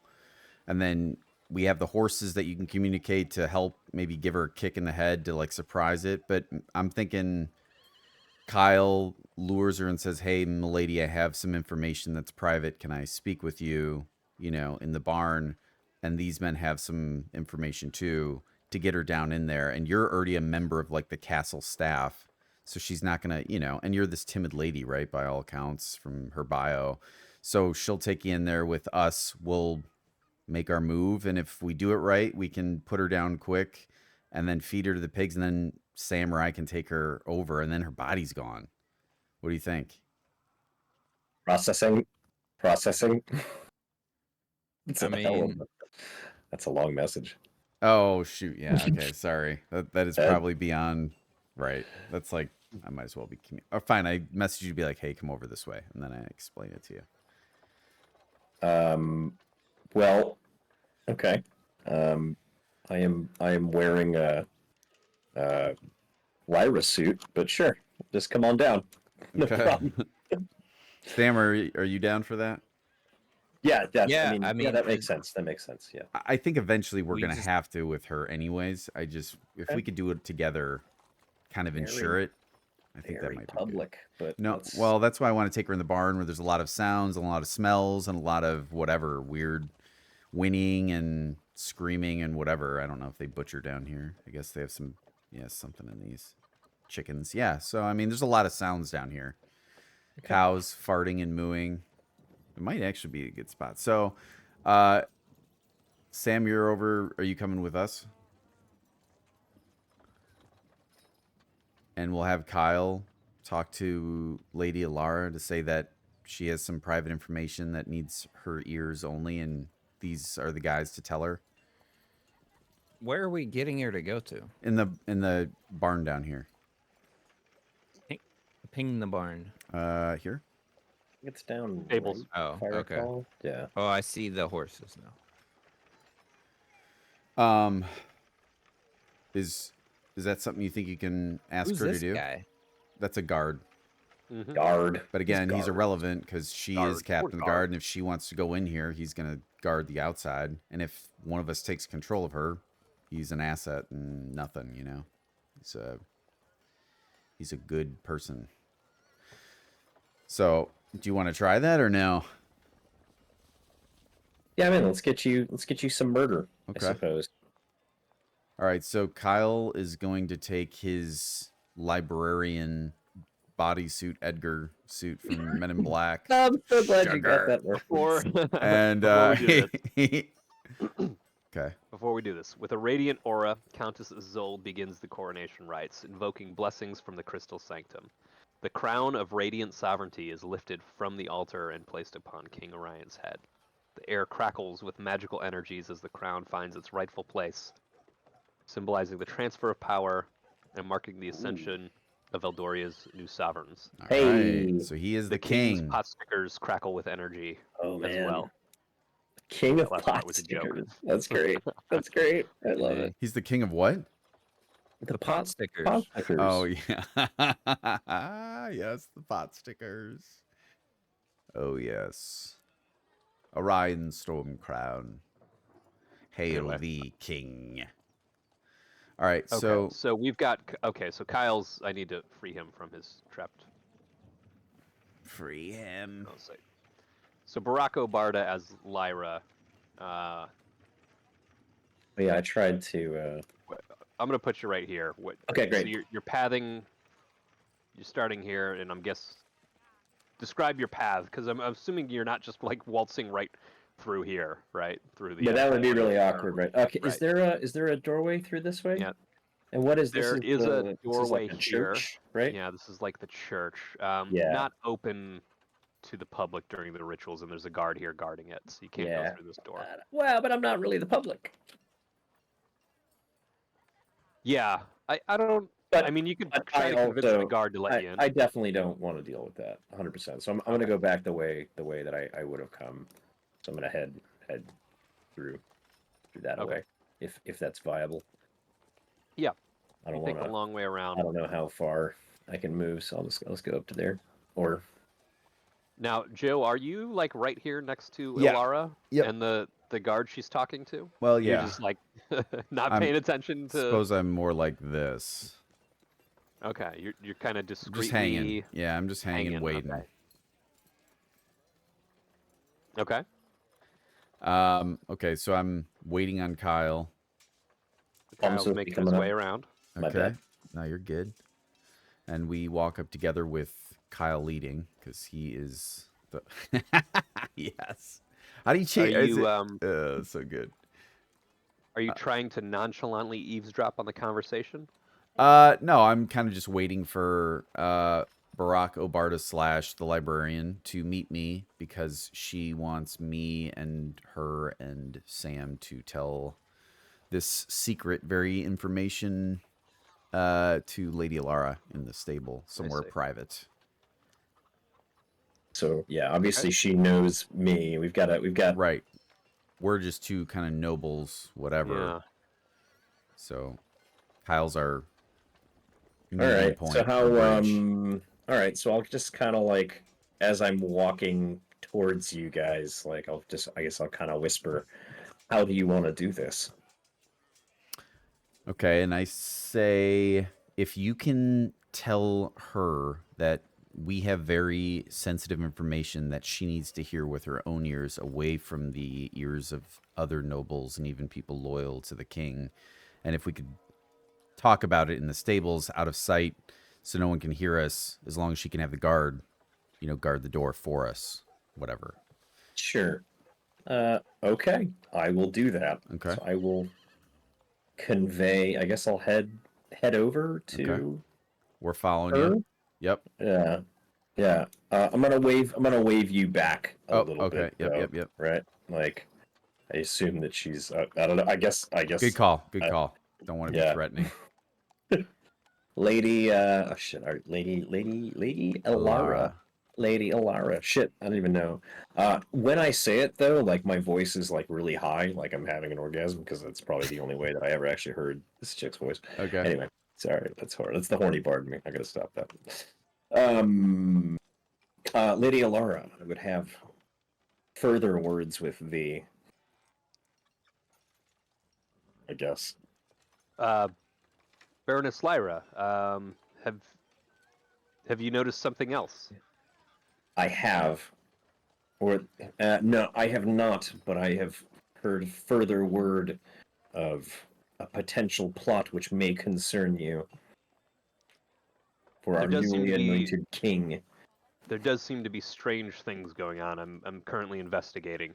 And then we have the horses that you can communicate to help maybe give her a kick in the head to like surprise it. But I'm thinking Kyle lures her and says, "Hey, milady, I have some information that's private. Can I speak with you, in the barn? And these men have some information too, to get her down in there. And you're already a member of like the castle staff. So she's not going to, and you're this timid lady, right? By all accounts from her bio. So she'll take you in there with us. We'll make our move. And if we do it right, we can put her down quick and then feed her to the pigs. And then Sam or I can take her over and then her body's gone. What do you think? Processing. It's I a hell of mean- that's a long message. Oh, shoot. Yeah. Okay. Sorry. That is Ed? probably beyond. Right. That's like, I might as well be. Oh, fine. I message you to be like, hey, come over this way. And then I explain it to you. Well, okay. I am wearing a Lyra suit, but sure, just come on down. No problem. Sam, are you down for that? Yeah, Yeah, I mean, that makes sense. That makes sense. Yeah. I think eventually we're We going to just- have to with her anyways. If Okay. we could do it together, kind of Very- ensure it, I think that Very might be public, but good. No, let's- well, that's why I want to take her in the barn where there's a lot of sounds and a lot of smells and a lot of whatever weird whinnying and screaming and whatever. I don't know if they butcher down here. I guess they have something in these chickens. Yeah, so I mean, there's a lot of sounds down here. Okay. Cows farting and mooing. It might actually be a good spot. So, Sam, you're over. Are you coming with us? And we'll have Kyle talk to Lady Alara to say that she has some private information that needs her ears only, and these are the guys to tell her. Where are we getting her to go to? In the barn down here. Ping the barn. Here. It's down. Stables. right, Oh, if I okay. recall. Yeah. Oh, I see the horses now. Is that something you think you can ask Who's her this to do? guy? That's a guard. Mhm. Guard. But again, he's guard. irrelevant because she Guard. is captain of the Guard. guard, and if she wants to go in here, he's going to guard the outside. And if one of us takes control of her, he's an asset and nothing, He's a good person. So, do you want to try that or no? Yeah, man. Let's get you some murder. Okay. I suppose. All right, so Kyle is going to take his librarian bodysuit Edgar suit from Men in Black. I'm so glad you Sugar. got that Before, reference. And before we do this, okay. Before we do this, with a radiant aura, Countess Isolde begins the coronation rites, invoking blessings from the crystal sanctum. The crown of radiant sovereignty is lifted from the altar and placed upon King Orion's head. The air crackles with magical energies as the crown finds its rightful place, symbolizing the transfer of power and marking the ascension of Eldoria's new sovereigns. All Hey. right, so he is the king's king. pot stickers crackle with energy Oh as man. well. King of Last part pot was a joke. stickers. That's great. That's great. I love it. He's the king of what? The pot stickers. pot stickers. Oh yeah. Yes, the pot stickers. Oh yes. Orion's storm crown. Hail Anyway. the king. All right, Okay, so we've got. Okay, so Kyle's. I need to free him from his trapped. free him. Oh, so Barako Barda as Lyra. Uh, But yeah, I tried to. I'm gonna put you right here. Okay, So great. you're pathing. You're starting here, and describe your path, because I'm assuming you're not just like waltzing right through here, right? Through the But that would be entrance, really or- awkward, right? Okay, Right. is there a doorway through this way? Yeah. And what is this? There is a This is doorway like a here. church, right? Yeah, this is like the church. Yeah. Not open to the public during the rituals, and there's a guard here guarding it, so you can't go Yeah. through this door. Well, but I'm not really the public. Yeah, I don't. But I mean, you could but try I to convince the also guard to let you in. I definitely don't want to deal with that 100%. So I'm going to go back the way that I would have come. So I'm going to head through that Okay. way if that's viable. Yeah. I don't Take want the to. long way around. I don't know how far I can move, so let's go up to there. Or Now, Joe, are you like right here next to Yeah. Ilara Yep. and the guard she's talking to? Well, You're yeah. just like not I'm- paying attention to. Suppose I'm more like this. Okay, you're kind of discreetly. Just hanging. Yeah, I'm just hanging, waiting. Okay. Okay, so I'm waiting on Kyle. Kyle's supposed to be making his coming up. way around. My Okay. bad. No, you're good. And we walk up together with Kyle leading because he is the. Yes. How do you Are change? you So good. are you trying to nonchalantly eavesdrop on the conversation? No, I'm kind of just waiting for Barack Obarda / the librarian to meet me because she wants me and her and Sam to tell this secret, very information to Lady Alara in the stable, somewhere see. private. so yeah, obviously she knows me. We've got Right. We're just two kind of nobles, whatever. Yeah. So Kyle's our all meeting right. point. So or how bridge. all right, so I'll just kind of like as I'm walking towards you guys, like I guess I'll kind of whisper, how do you want to do this? Okay, and I say if you can tell her that we have very sensitive information that she needs to hear with her own ears, away from the ears of other nobles and even people loyal to the king, and if we could talk about it in the stables, out of sight, so no one can hear us, as long as she can have the guard, guard the door for us, whatever. Sure. Okay, I will do that. Okay. So I will convey. I guess I'll head over to Okay. We're following her. you. Yep. Yeah, yeah. I'm gonna wave you back a little okay. bit. Yep. though, Yep. Right. Like, I assume that she's. I don't know. I guess. Good call. Good call. Don't want to be yeah. threatening. Lady. Oh shit. Lady Alara. Lady Alara. Shit. I don't even know. When I say it though, like my voice is like really high, like I'm having an orgasm, because that's probably the only way that I ever actually heard this chick's voice. Okay. Anyway, sorry. That's hard. That's the horny part of me. I gotta stop that. Lady Alara, I would have further words with thee. I guess. Baroness Lyra, have you noticed something else? I have, or no, I have not, but I have heard further word of a potential plot which may concern you for There our does seem newly to be- anointed king. There does seem to be strange things going on. I'm currently investigating.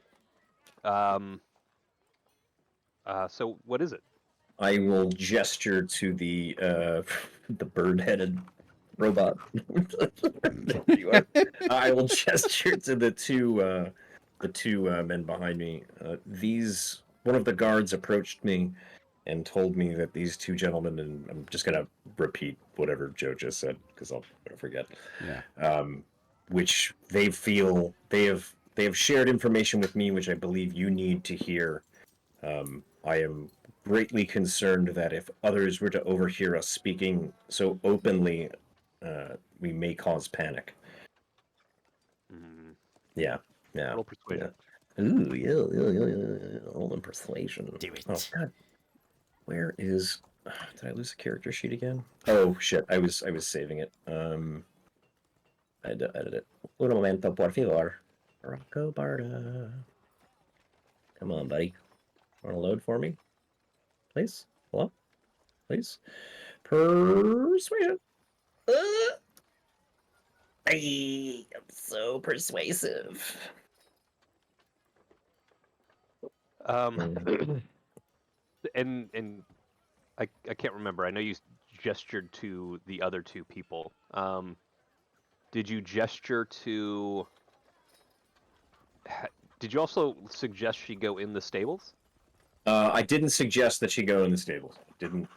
So what is it? I will gesture to the the bird-headed robot. There you are. I will gesture to the two men behind me. One of the guards approached me and told me that these two gentlemen, and I'm just gonna repeat whatever Joe just said because I'll forget. Yeah. Which they feel they have shared information with me, which I believe you need to hear. I am greatly concerned that if others were to overhear us speaking so openly, we may cause panic. Mm, Yeah. roll persuasion. Ooh, yeah. Roll in persuasion. Do it. Oh God, where is? Did I lose the character sheet again? Oh shit, I was saving it. I had to edit it. Un momento, por favor. Rocco Barda. Come on, buddy. Want to load for me? Please? Hello? Please? Persuasion. I am so persuasive. And I can't remember. I know you gestured to the other two people. Did you gesture to? Did you also suggest she go in the stables? I didn't suggest that she go in the stables.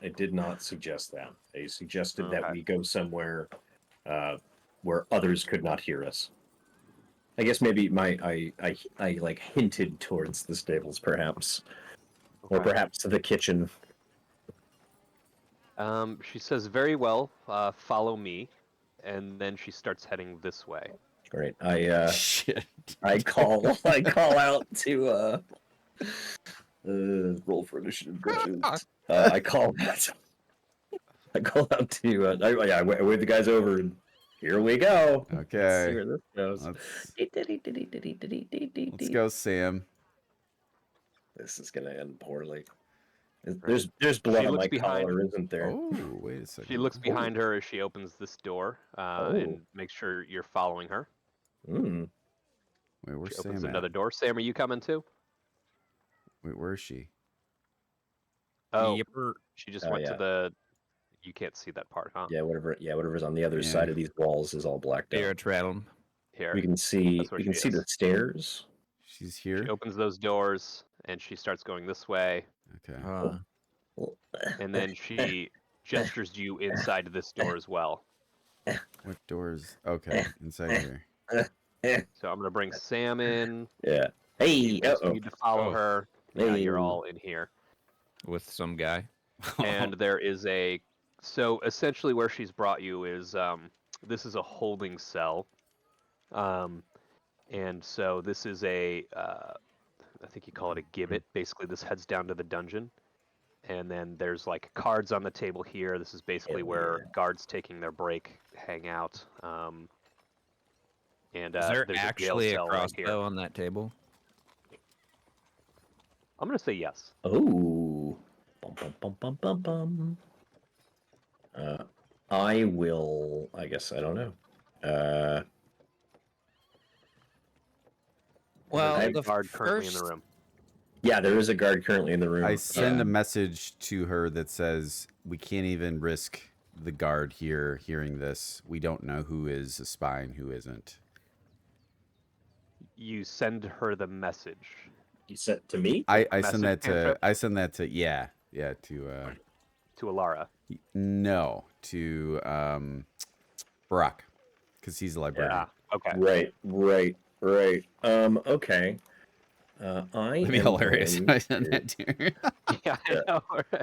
I did not suggest that. I suggested that Okay. we go somewhere where others could not hear us. I guess maybe I like hinted towards the stables, perhaps, or Okay. perhaps the kitchen. She says, "Very well. Follow me," and then she starts heading this way. Right. Shit. I call out to roll for initiative. I call out. I call out to I wave the guys over and here we go. Let's see Okay. where this goes. Let's go, Sam. This is gonna end poorly. Right. There's blood She on looks my behind- collar, isn't there? Oh, wait a second. She looks behind her as she opens this door and makes sure you're following her. Mm. Wait, where's She opens Sam another at? door. Sam, are you coming too? Wait, where is she? Oh, Yipper. she just Oh, went to yeah. the. You can't see that part, huh? Whatever's on the other Yeah. side of these walls is all blacked out. Spirit realm. Here. We can see That's where she the is. stairs. She's She here. opens those doors and she starts going this way, Okay. and then she gestures you inside this door as well. What doors? Okay, inside here. So I'm gonna bring Sam in. Yeah. Hey. You guys Uh-oh. need to follow Oh. her. Yeah, you're Hey. all in here. With some guy. And there is a. So essentially, where she's brought you is this is a holding cell. And so this is a. I think you call it a gibbet. Basically, this heads down to the dungeon. And then there's like cards on the table here. This is basically Hell where yeah. guards taking their break hang out. And Is there there's actually a a jail cell right here. crossbow on that table? I'm gonna say yes. Oh. Bum, bum, bum, bum, bum, bum. I will. I guess I don't know. Well, There's the a guard currently in the first- room. Yeah, there is a guard currently in the room. I send Yeah. a message to her that says, we can't even risk the guard here hearing this. We don't know who is a spy and who isn't. You send her the message. You sent to me? I send Message that to cantrip? to To Alara. no, to Barack, because he's a librarian. Yeah. Okay. Right. Okay. I That'd be am hilarious. going I send to- that to her. Yeah, I know.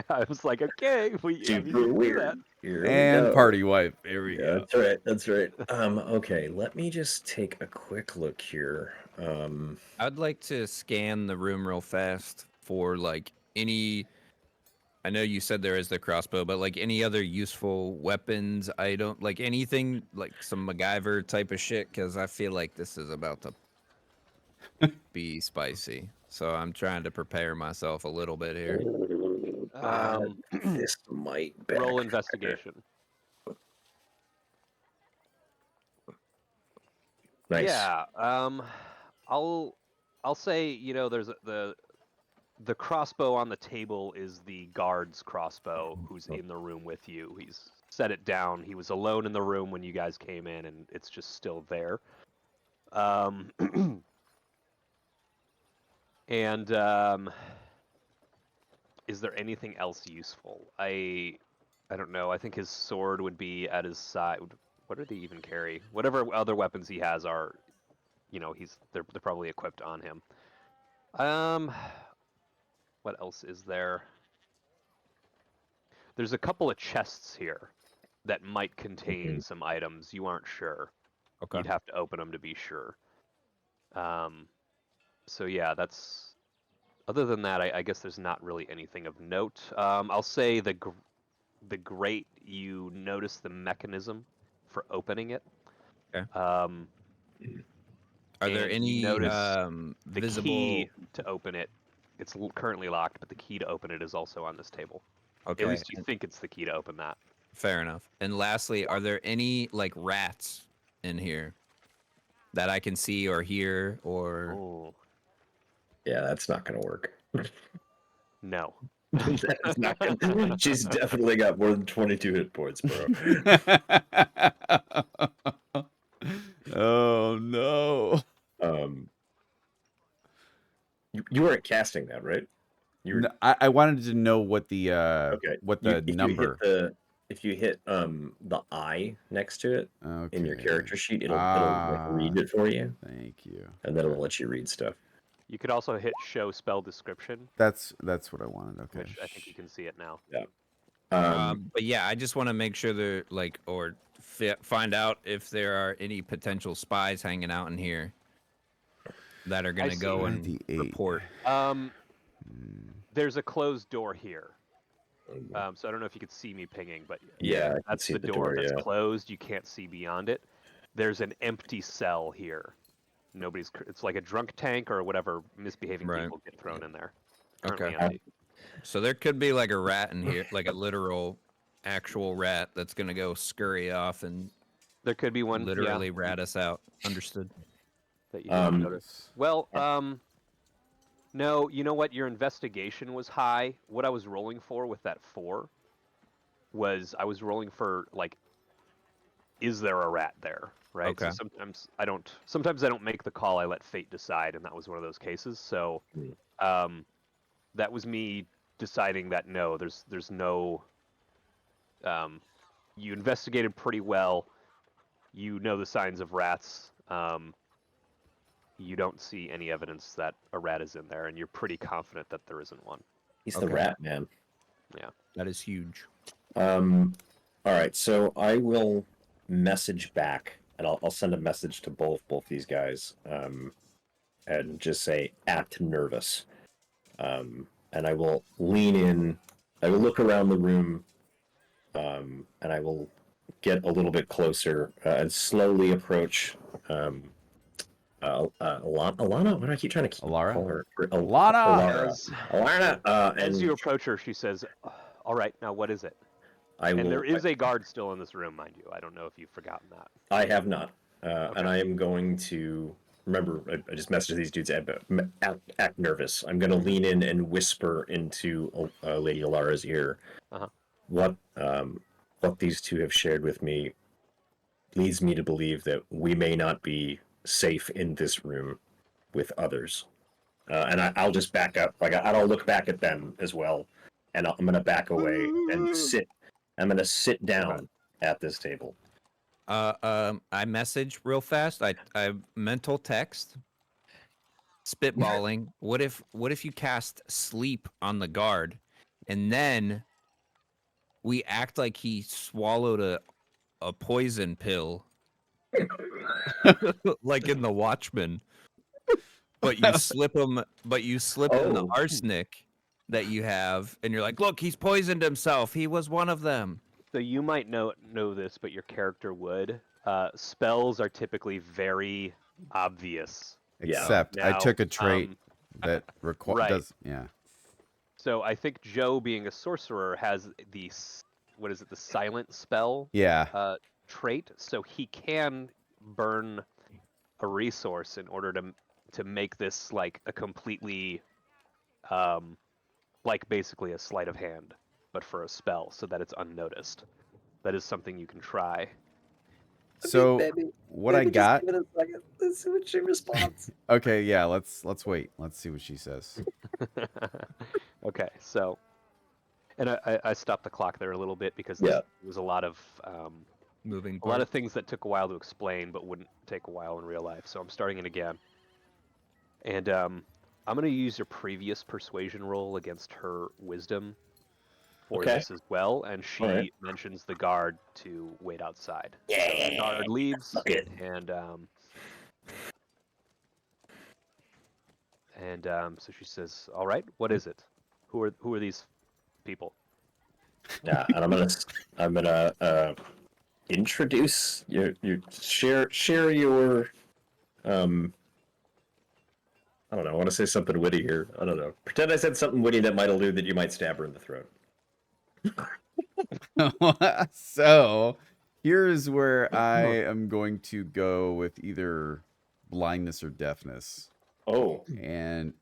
I was like, okay, you Super can do weird. that. Here we And go. party wife. There we Yeah, go. that's right. Okay, let me just take a quick look here. I'd like to scan the room real fast for like any. I know you said there is the crossbow, but like any other useful weapons, I don't like anything like some MacGyver type of shit because I feel like this is about to be spicy. So I'm trying to prepare myself a little bit here. This might Roll backfire. investigation. Nice. Yeah. I'll say there's the crossbow on the table is the guard's crossbow who's in the room with you. He's set it down. He was alone in the room when you guys came in, and it's just still there. And is there anything else useful? I don't know. I think his sword would be at his side. What did he even carry? Whatever other weapons he has are, they're probably equipped on him. What else is there? There's a couple of chests here that might contain some items. You aren't sure. Okay. You'd have to open them to be sure. So yeah, that's. Other than that, I guess there's not really anything of note. I'll say the grate. You notice the mechanism for opening it. Okay. Are there And you any notice the visible? key to open it. It's currently locked, but the key to open it is also on this table. Okay. At least you think it's the key to open that. Fair enough. And lastly, are there any like rats in here that I can see or hear or? Oh Yeah, that's not gonna work. no. That's not gonna... She's definitely got more than 22 hit points, bro. Oh no. You weren't casting that, right? You were No, I wanted to know what the okay. what You, the if number. if you hit the I next to it in your Okay. character sheet, it'll like Ah, read it for you, thank you. and then it'll let you read stuff. You could also hit show spell description, That's what I wanted. Okay. which I think you can see it now. Yeah. But yeah, I just want to make sure there like or find out if there are any potential spies hanging out in here that are gonna see. go and 28. report. There's a closed door here. So I don't know if you could see me pinging, but Yeah, I can that's see the the door door, that's yeah. closed. You can't see beyond it. There's an empty cell here. It's like a drunk tank or whatever misbehaving Right. people get thrown in there. Okay. Currently empty. So there could be like a rat in here, like a literal, actual rat that's gonna go scurry off and There could be one literally rat us out. Understood. that you didn't notice. Well, no, you know what? Your investigation was high. What I was rolling for with that 4 was I was rolling for like, is there a rat there? Right. Okay. So sometimes I don't make the call. I let fate decide, and that was one of those cases. So, that was me deciding that no, there's no. You investigated pretty well. You know the signs of rats. You don't see any evidence that a rat is in there, and you're pretty confident that there isn't one. He's the Okay. rat man. Yeah. That is huge. All right, so I will message back, and I'll send a message to both these guys, and just say act nervous, and I will lean in. I will look around the room, and I will get a little bit closer and slowly approach. Alana, why do I keep trying to Alara? call her? Alana! Alana. As And you approach her, she says, "All right, now what is it?" I And will. there is a guard still in this room, mind you. I don't know if you've forgotten that. I have not, Okay. and I am going to remember. I just messaged these dudes. Act nervous. I'm going to lean in and whisper into Lady Alara's ear. Uh-huh. What these two have shared with me leads me to believe that we may not be safe in this room with others. And I'll just back up. Like I'll look back at them as well, and I'm going to back away and sit. I'm going to sit down at this table. I message real fast. I mental text. Spitballing. What if you cast sleep on the guard, and then we act like he swallowed a poison pill, like in The Watchmen, but you slip him. But you slip him the Oh. arsenic that you have, and you're like, look, he's poisoned himself. He was one of them. So you might know this, but your character would. Spells are typically very obvious. Except I Now, took a trait that right. does. Yeah. So I think Joe, being a sorcerer, has the the silent spell Yeah. trait, so he can burn a resource in order to make this like a completely like basically a sleight of hand, but for a spell, so that it's unnoticed. That is something you can try. So what I got. Let's see what she responds. Okay, yeah. Let's wait. Let's see what she says. Okay, so, and I stopped the clock there a little bit because Yeah. there was a lot of Moving. a lot of things that took a while to explain, but wouldn't take a while in real life. So I'm starting it again, and I'm going to use your previous persuasion roll against her wisdom for this as well, and she mentions the guard to wait outside. Yeah. So the guard leaves, Okay. and And so she says, "All right, what is it? Who are these people?" Yeah, and I'm gonna introduce your share your I don't know. I want to say something witty here. I don't know. Pretend I said something witty that might allude that you might stab her in the throat. So here's where I am going to go with either blindness or deafness. Oh, And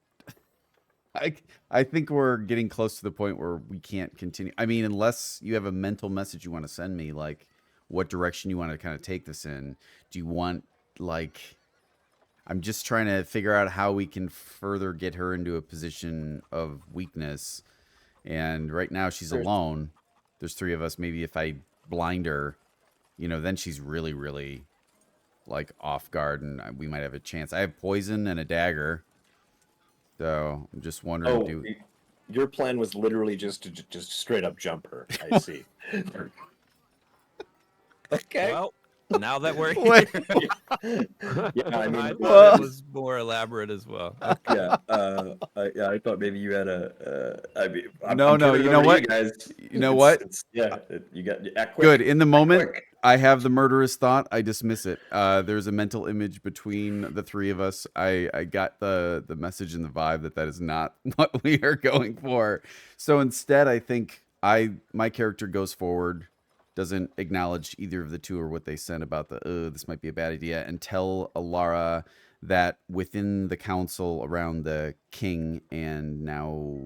I think we're getting close to the point where we can't continue. I mean, unless you have a mental message you want to send me, like what direction you want to kind of take this in. Do you want, like, I'm just trying to figure out how we can further get her into a position of weakness. And right now she's alone. There's three of us. Maybe if I blind her, you know, then she's really, really like off guard and we might have a chance. I have poison and a dagger. So I'm just wondering, your plan was literally just to just straight up jump her. I see. Okay. Well, now that we're Wait. here, Yeah, I mean, I thought well- it was more elaborate as well. yeah, I thought maybe you had a. I mean, No, turning you it know over to what? You guys, You know what? You got act quick. Good. In the moment, quick. I have the murderous thought. I dismiss it. There's a mental image between the three of us. I got the message and the vibe that is not what we are going for. So instead, I think my character goes forward, doesn't acknowledge either of the two or what they said about this might be a bad idea, and tell Alara that within the council around the king and now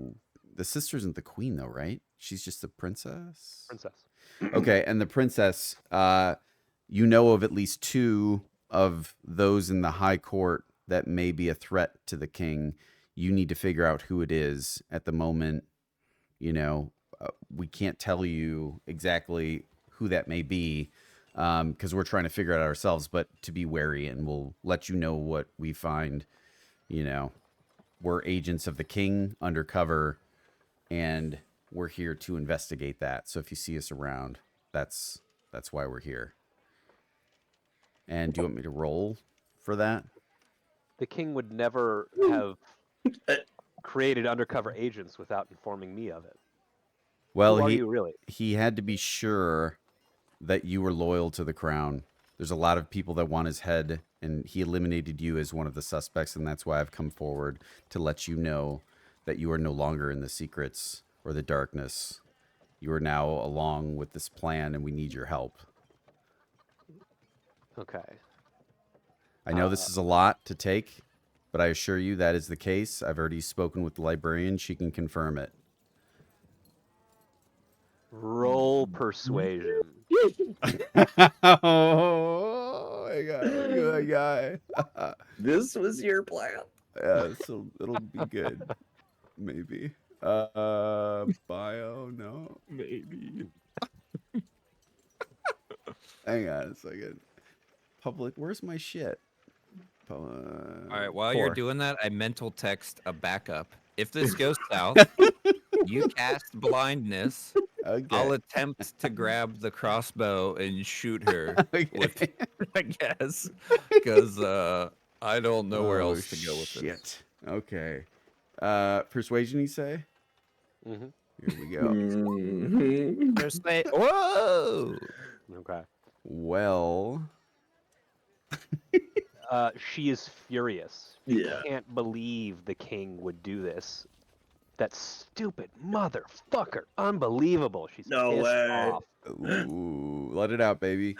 the sister isn't the queen though, right? She's just the princess. Princess. Okay, and the princess, you know of at least two of those in the high court that may be a threat to the king. You need to figure out who it is at the moment. You know, we can't tell you exactly who that may be because we're trying to figure it out ourselves, but to be wary, and we'll let you know what we find. You know, we're agents of the king undercover, and we're here to investigate that. So if you see us around, that's why we're here. And do you want me to roll for that? The king would never have created undercover agents without informing me of it. Well, Who are you really? he had to be sure that you were loyal to the crown. There's a lot of people that want his head, and he eliminated you as one of the suspects, and that's why I've come forward to let you know that you are no longer in the secrets or the darkness. You are now along with this plan, and we need your help. Okay. I know this is a lot to take, but I assure you that is the case. I've already spoken with the librarian. She can confirm it. Roll persuasion. Oh, my God. Good guy. This was your plan. Yeah, so it'll be good. Maybe. Bio, no. Maybe. Hang on a second. Public, where's my shit? All right, while you're 4. doing that, I mental text a backup. If this goes south, you cast blindness. Okay. I'll attempt to grab the crossbow and shoot her with, Okay. I guess, because I don't know where else to go with this. Shit. Okay. Persuasion, you say? Mm-hmm. Here we go. Mhm. Just say, whoa! Okay. Well, She is furious. Yeah. Can't believe the king would do this. That stupid motherfucker. Unbelievable. She's No pissed way. off. ooh, let it out, baby.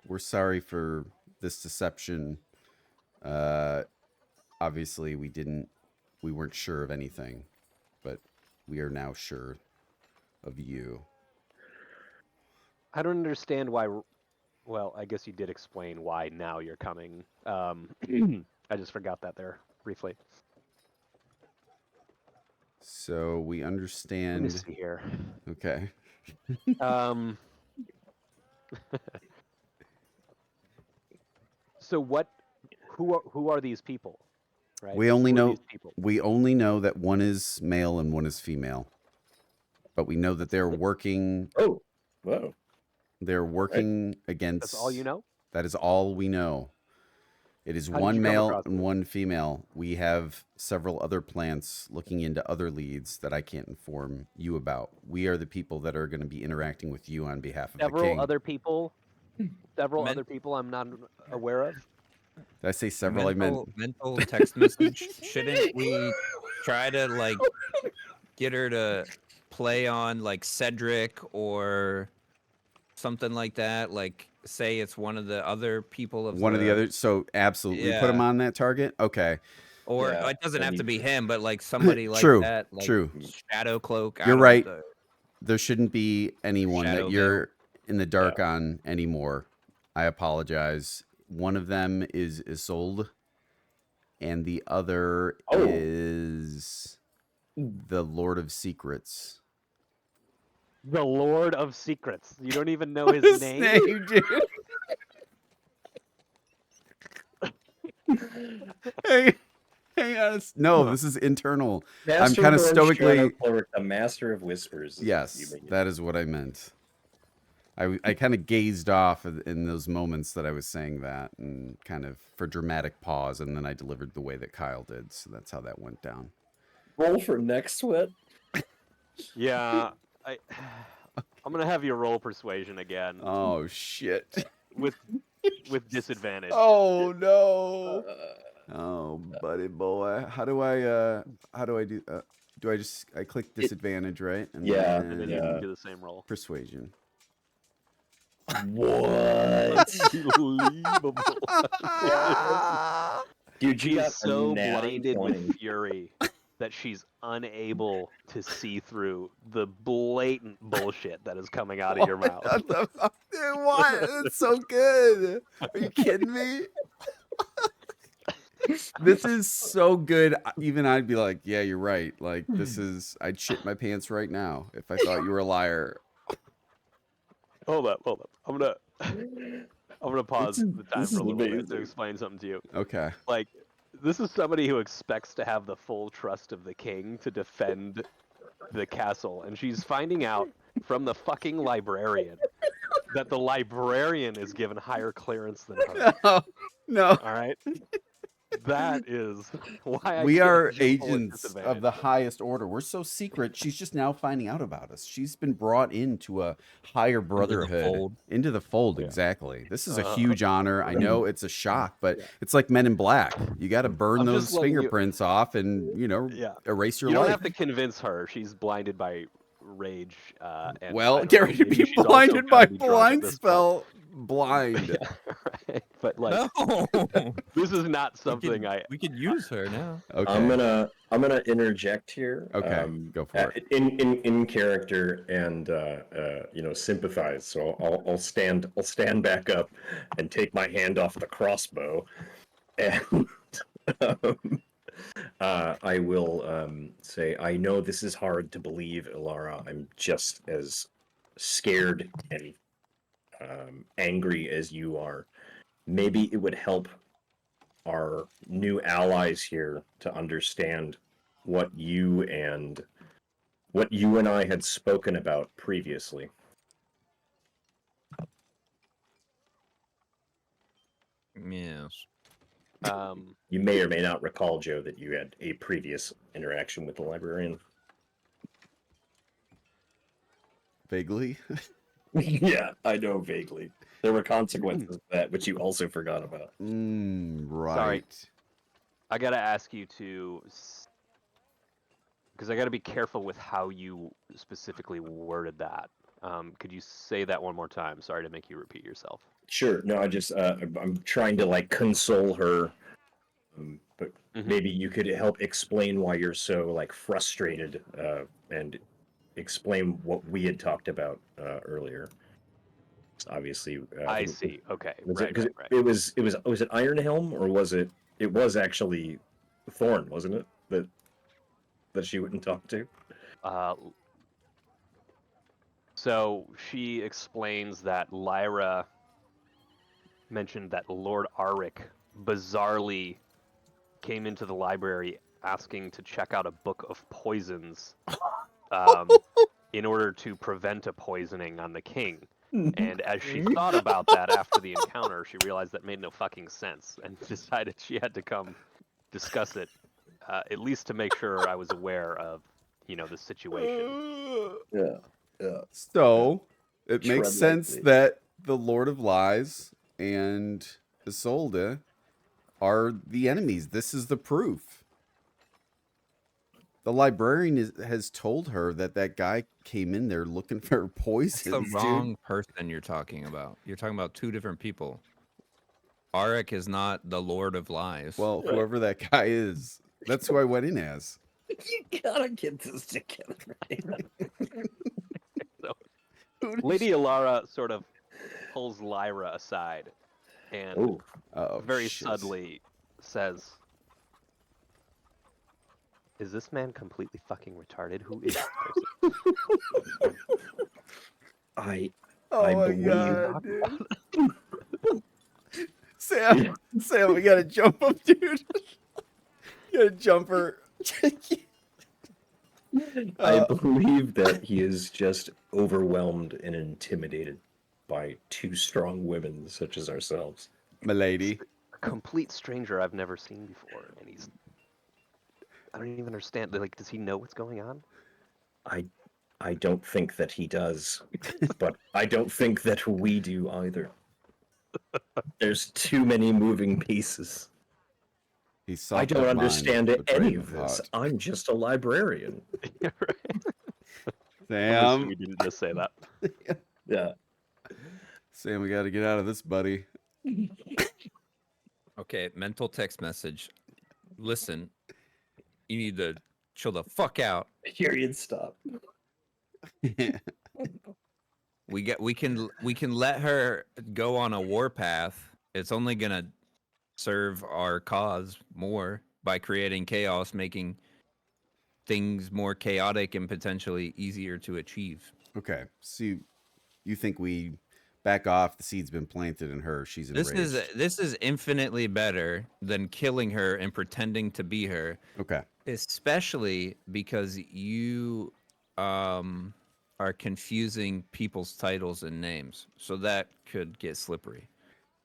We're sorry for this deception. Obviously, we weren't sure of anything, but we are now sure of you. I don't understand why. Well, I guess you did explain why now you're coming. I just forgot that there briefly. So we Let me understand. see here. Okay. So what? Who are these people? Right. We only Who are know these people? we only know that one is male and one is female. But we know that they're working Oh, whoa. they're working against That's all you know. That is all we know. It is How did one you come male across and this? one female. We have several other plants looking into other leads that I can't inform you about. We are the people that are going to be interacting with you on behalf of the Several king. other people. Several Men- other people I'm not aware of. Did I say several? I meant mental text message. Shouldn't we try to like get her to play on like Cedric or something like that? Like say it's one of the other people of one of the the others. So absolutely, put him yeah. on that target. Okay, Or Yeah, it doesn't I have to need be to- him, but like somebody like true, that, like true. Shadow Cloak You're out right. of the There shouldn't be anyone that Shadow Veil. you're in the dark on anymore. I apologize. One of them is Isolde, and the other Oh. is the Lord of Secrets. The Lord of Secrets. You don't even know his name. dude. Hey, hang on. No, this is internal. Master kinda of stoically- Shadow Cleric, the Master of Whispers. is Yes, what you mean. that is what I meant. I kind of gazed off in those moments that I was saying that, and kind of for dramatic pause, and then I delivered the way that Kyle did. So that's how that went down. Roll for next sweat. Yeah, I'm gonna have you roll persuasion again Oh shit! with disadvantage. Oh no! Uh, Oh buddy boy, how do I do? Do I click disadvantage, right? And Yeah, And then you Yeah. do the same roll. persuasion. what? Unbelievable. Dude, you She's got a so natty blinded 20. with fury that she's unable to see through the blatant bullshit that is coming out of your mouth. What the fuck, dude? What? It's so good. Are you kidding me? This is so good. Even I'd be like, yeah, you're right. Like, this is, I'd shit my pants right now if I thought you were a liar. Hold up. I'm gonna pause the time this for is a little bit to amazing. explain something to you. Okay. Like, this is somebody who expects to have the full trust of the king to defend the castle, and she's finding out from the fucking librarian that the librarian is given higher clearance than her. No, no. All right, that is why I We can't are just roll at agents of disadvantage. the highest order. We're so secret. She's just now finding out about us. She's been brought into a higher brotherhood. fold. Into the fold, Yeah. exactly. This is a Uh, huge honor. I know it's a shock, but Yeah. it's like Men in Black. You got to burn I'm just those letting you- fingerprints off and, Yeah. erase your You don't life. have to convince her. She's blinded by rage. And Well, I don't get know, ready to maybe be she's also blinded by gotta be drunk at blind this point. spell. Blind. Right? But like, No. this is not something we could use her now. Okay. I'm gonna interject here. Okay, go for it. In character and sympathize. So I'll stand back up and take my hand off the crossbow, and I will say, I know this is hard to believe, Ilara. I'm just as scared and angry as you are. Maybe it would help our new allies here to understand what you and I had spoken about previously. Yes. You may or may not recall, Joe, that you had a previous interaction with the librarian. Vaguely. Yeah, I know vaguely. There were consequences of that, which you also forgot about. Right. I gotta ask you to, because I gotta be careful with how you specifically worded that. Could you say that one more time? Sorry to make you repeat yourself. Sure. No, I just I'm trying to like console her, but maybe you could help explain why you're so like frustrated and explain what we had talked about earlier. Obviously, I see. Okay. Was Right. it was it Ironhelm, or was it was actually Thorn, wasn't it, that she wouldn't talk to? So she explains that Lyra mentioned that Lord Arik bizarrely came into the library asking to check out a book of poisons in order to prevent a poisoning on the king. And as she thought about that after the encounter, she realized that made no fucking sense and decided she had to come discuss it, at least to make sure I was aware of, the situation. Yeah. Yeah. So it Tread makes sense lightly. that the Lord of Lies and Isolde are the enemies. This is the proof. The librarian has told her that guy came in there looking for That's the poisons, dude. wrong person you're talking about. You're talking about two different people. Arik is not the Lord of Lies. Well, whoever that guy is, that's who I went in as. You gotta get this together. So, Lady Alara sort of pulls Lyra aside and Oh, very shit. subtly says, "Is this man completely fucking retarded? Who is this person?" I Oh I my believe- god, dude. Sam, we gotta jump up, dude. You gotta jump her. I believe that he is just overwhelmed and intimidated by two strong women such as ourselves. Milady. A complete stranger I've never seen before, and I don't even understand. Like, does he know what's going on? I don't think that he does, but I don't think that we do either. There's too many moving pieces. He's soft I don't of mind, understand but any brave of this. heart. I'm just a librarian. Yeah, right. Sam, We didn't just say that. Yeah. Sam, we gotta get out of this, buddy. Okay, mental text message. Listen, you need to chill the fuck out. Period. Stop. We can let her go on a warpath. It's only gonna serve our cause more by creating chaos, making things more chaotic and potentially easier to achieve. Okay, so you think we back off? The seed's been planted in her. She's enraged. This is infinitely better than killing her and pretending to be her. Okay. Especially because you are confusing people's titles and names. So that could get slippery.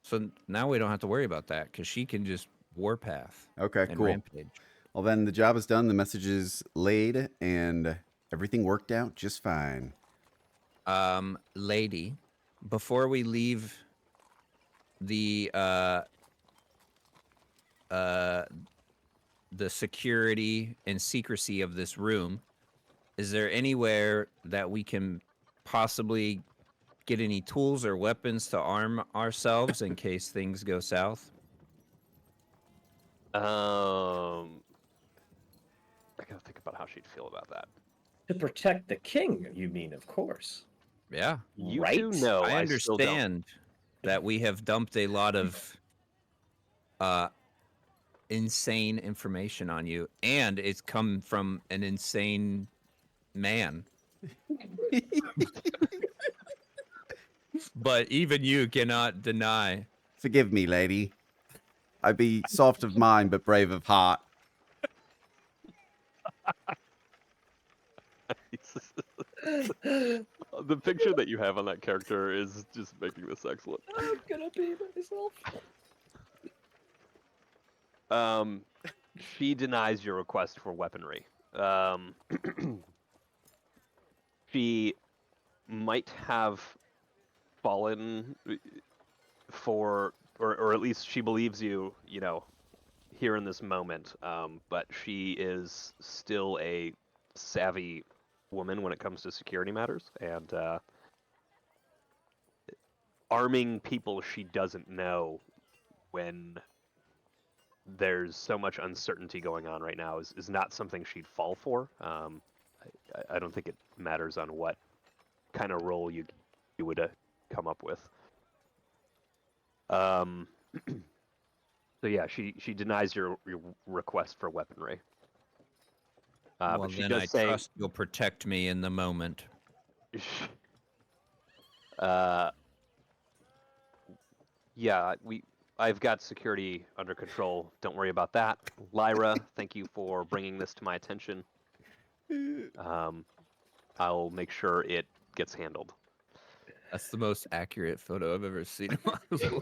So now we don't have to worry about that because she can just warpath Okay, and cool. rampage. Well, then the job is done. The message is laid, and everything worked out just fine. Lady, before we leave the security and secrecy of this room, is there anywhere that we can possibly get any tools or weapons to arm ourselves in case things go south? I gotta think about how she'd feel about that. To protect the king, you mean, of course. Yeah. You Right? two know I still don't. understand that we have dumped a lot of insane information on you, and it's come from an insane man. But even you cannot deny. Forgive me, lady. I be soft of mind, but brave of heart. The picture that you have on that character is just making this excellent. I'm gonna be myself. She denies your request for weaponry. She might have fallen for, or at least she believes you, here in this moment. But she is still a savvy woman when it comes to security matters, and arming people she doesn't know when there's so much uncertainty going on right now is not something she'd fall for. I don't think it matters on what kind of role you would come up with. So yeah, she denies your request for weaponry. Well, But she then does I say, trust you'll protect me in the moment. yeah, I've got security under control. Don't worry about that. Lyra, thank you for bringing this to my attention. I'll make sure it gets handled. That's the most accurate photo I've ever seen in my life.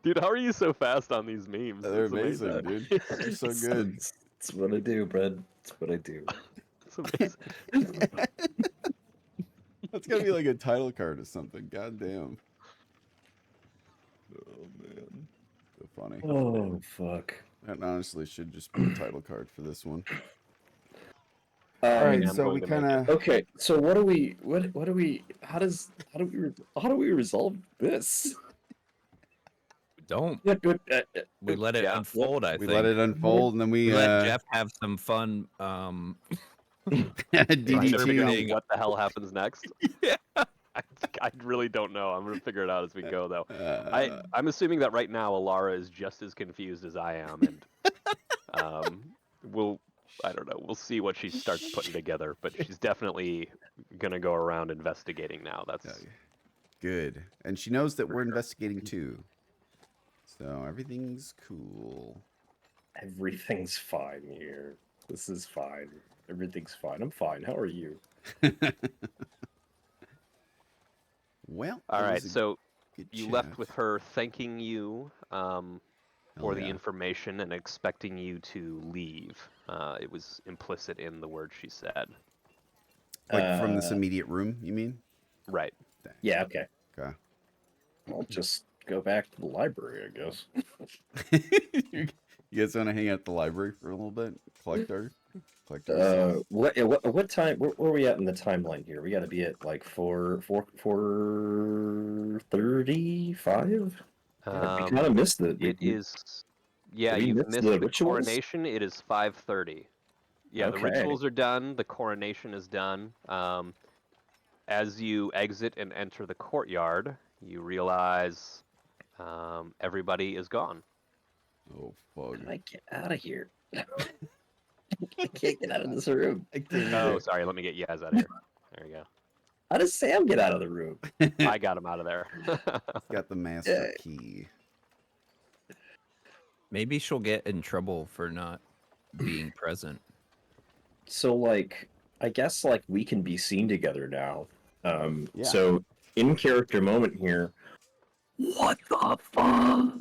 Dude, how are you so fast on these memes? They're It's amazing. amazing, dude. They're so good. It's what I do, Brad. It's what I do. It's amazing. That's gotta be like a title card or something. God damn. Oh man, so funny. Oh fuck. That honestly should just be the title card for this one. Um, All right, I'm so going we to make kind of Okay, so what do we how do we resolve this? Don't. Yeah, good. We let it Yeah. unfold, I we think. let it unfold, and then we We let Jeff have some fun Trying to DDT. figure out Interpreting- what the hell happens next. Yeah. I really don't know. I'm gonna figure it out as we go, though. Uh, I'm assuming that right now Alara is just as confused as I am, and I don't know. We'll see what she starts putting together, but she's definitely gonna go around investigating now. That's good, and she knows that we're investigating too, so everything's cool. Everything's fine here. This is fine. Everything's fine. I'm fine. How are you? Well, all it right. was a So good you chat. left with her thanking you for Hell the yeah. information and expecting you to leave. It was implicit in the words she said. Like from this Uh, immediate room, you mean? Right. Yeah, okay. Okay. I'll just go back to the library, I guess. You guys want to hang out at the library for a little bit? Collect our stuff? What time? Where are we at in the timeline here? We got to be at like 4:35. We kind of missed the. It is. Yeah, we you've missed missed the the rituals? coronation. It is 5:30. Yeah, the Okay. rituals are done. The coronation is done. As you exit and enter the courtyard, you realize everybody is gone. Oh How fuck! do I get out of here? I can't get out of this room. I can't Oh, either. sorry. Let me get Yaz out of here. There you go. How does Sam get out of the room? I got him out of there. It's got the master key. Maybe she'll get in trouble for not being present. So, like, I guess like we can be seen together now. Yeah. So in character moment here. What the fuck?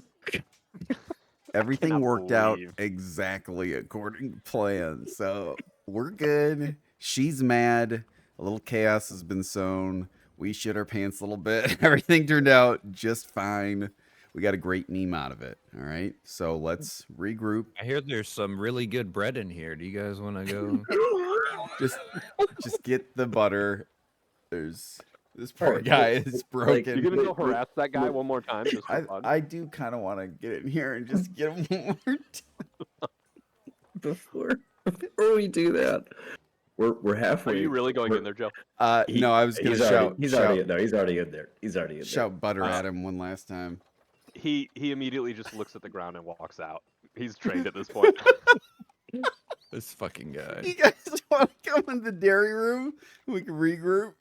Everything cannot worked out believe. exactly according to plan. So we're good. She's mad. A little chaos has been sown. We shit our pants a little bit. Everything turned out just fine. We got a great meme out of it. All right. So let's regroup. I hear there's some really good bread in here. Do you guys want to go? Just get the butter. There's this poor Alright, guy like- is like, broken. You gonna go Look, harass that guy look, one more time just for fun? I do kind of want to get in here and just get him one more time. before we do that, we're Are halfway. you really going in there, Joe? No, I was gonna he's shout. already, he's shout, already no, he's already in there. He's already in there. shout butter at him one last time. He immediately just looks at the ground and walks out. He's trained at this point. This fucking guy. You guys want to come in the dairy room? We can regroup.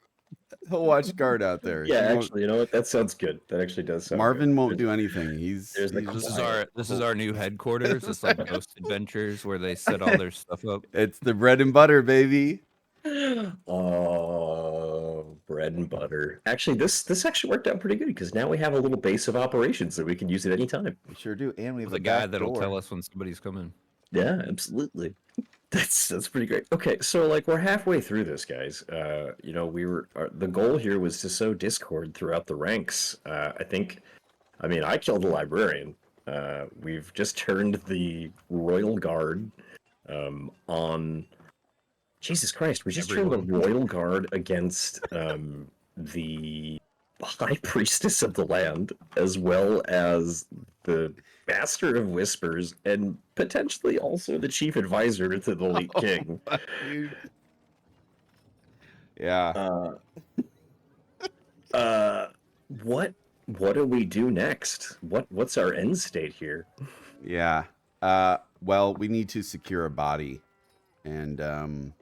He'll watch guard out there. Yeah, He won't- actually, you know what? That sounds good. That actually does sound. Marvin good. won't do anything. He's there's the he's- This is our new headquarters. It's like Ghost Adventures where they set all their stuff up. it's the bread and butter, baby. Oh, bread and butter. Actually, this actually worked out pretty good because now we have a little base of operations that we can use at any time. We sure do, and we have The a guy back that'll door. tell us when somebody's coming. Yeah, absolutely. That's pretty great. Okay, so like we're halfway through this, guys. You know, the goal here was to sow discord throughout the ranks. I mean, I killed the librarian. We've just turned the royal guard on. Jesus Christ, we just turned the royal guard against the high priestess of the land, as well as the master of whispers, and potentially also the chief advisor to the late king. Dude. Yeah. What do we do next? What's our end state here? Yeah. Well, we need to secure a body. And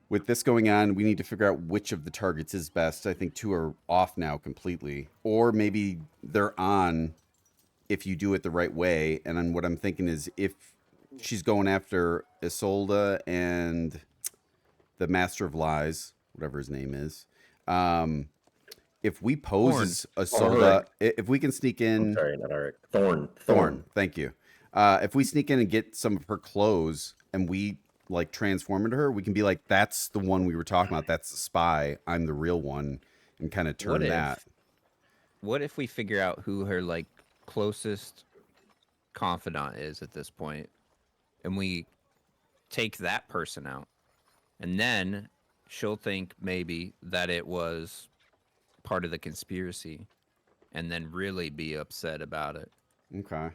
with this going on, we need to figure out which of the targets is best. I think 2 are off now completely. Or maybe they're on if you do it the right way. And then what I'm thinking is if she's going after Isolde and the Master of Lies, whatever his name is. If we pose Thorn. as a Thorn. Solda, if we can sneak I'm in, sorry, not Arik. Thorn. Thorn, thank you. If we sneak in and get some of her clothes and we like transform into her, we can be like, that's the one we were talking about. That's the spy. I'm the real one, and kind of turn that. What if we figure out who her like closest confidant is at this point, and we take that person out, and then she'll think maybe that it was part of the conspiracy, and then really be upset about it. Okay. What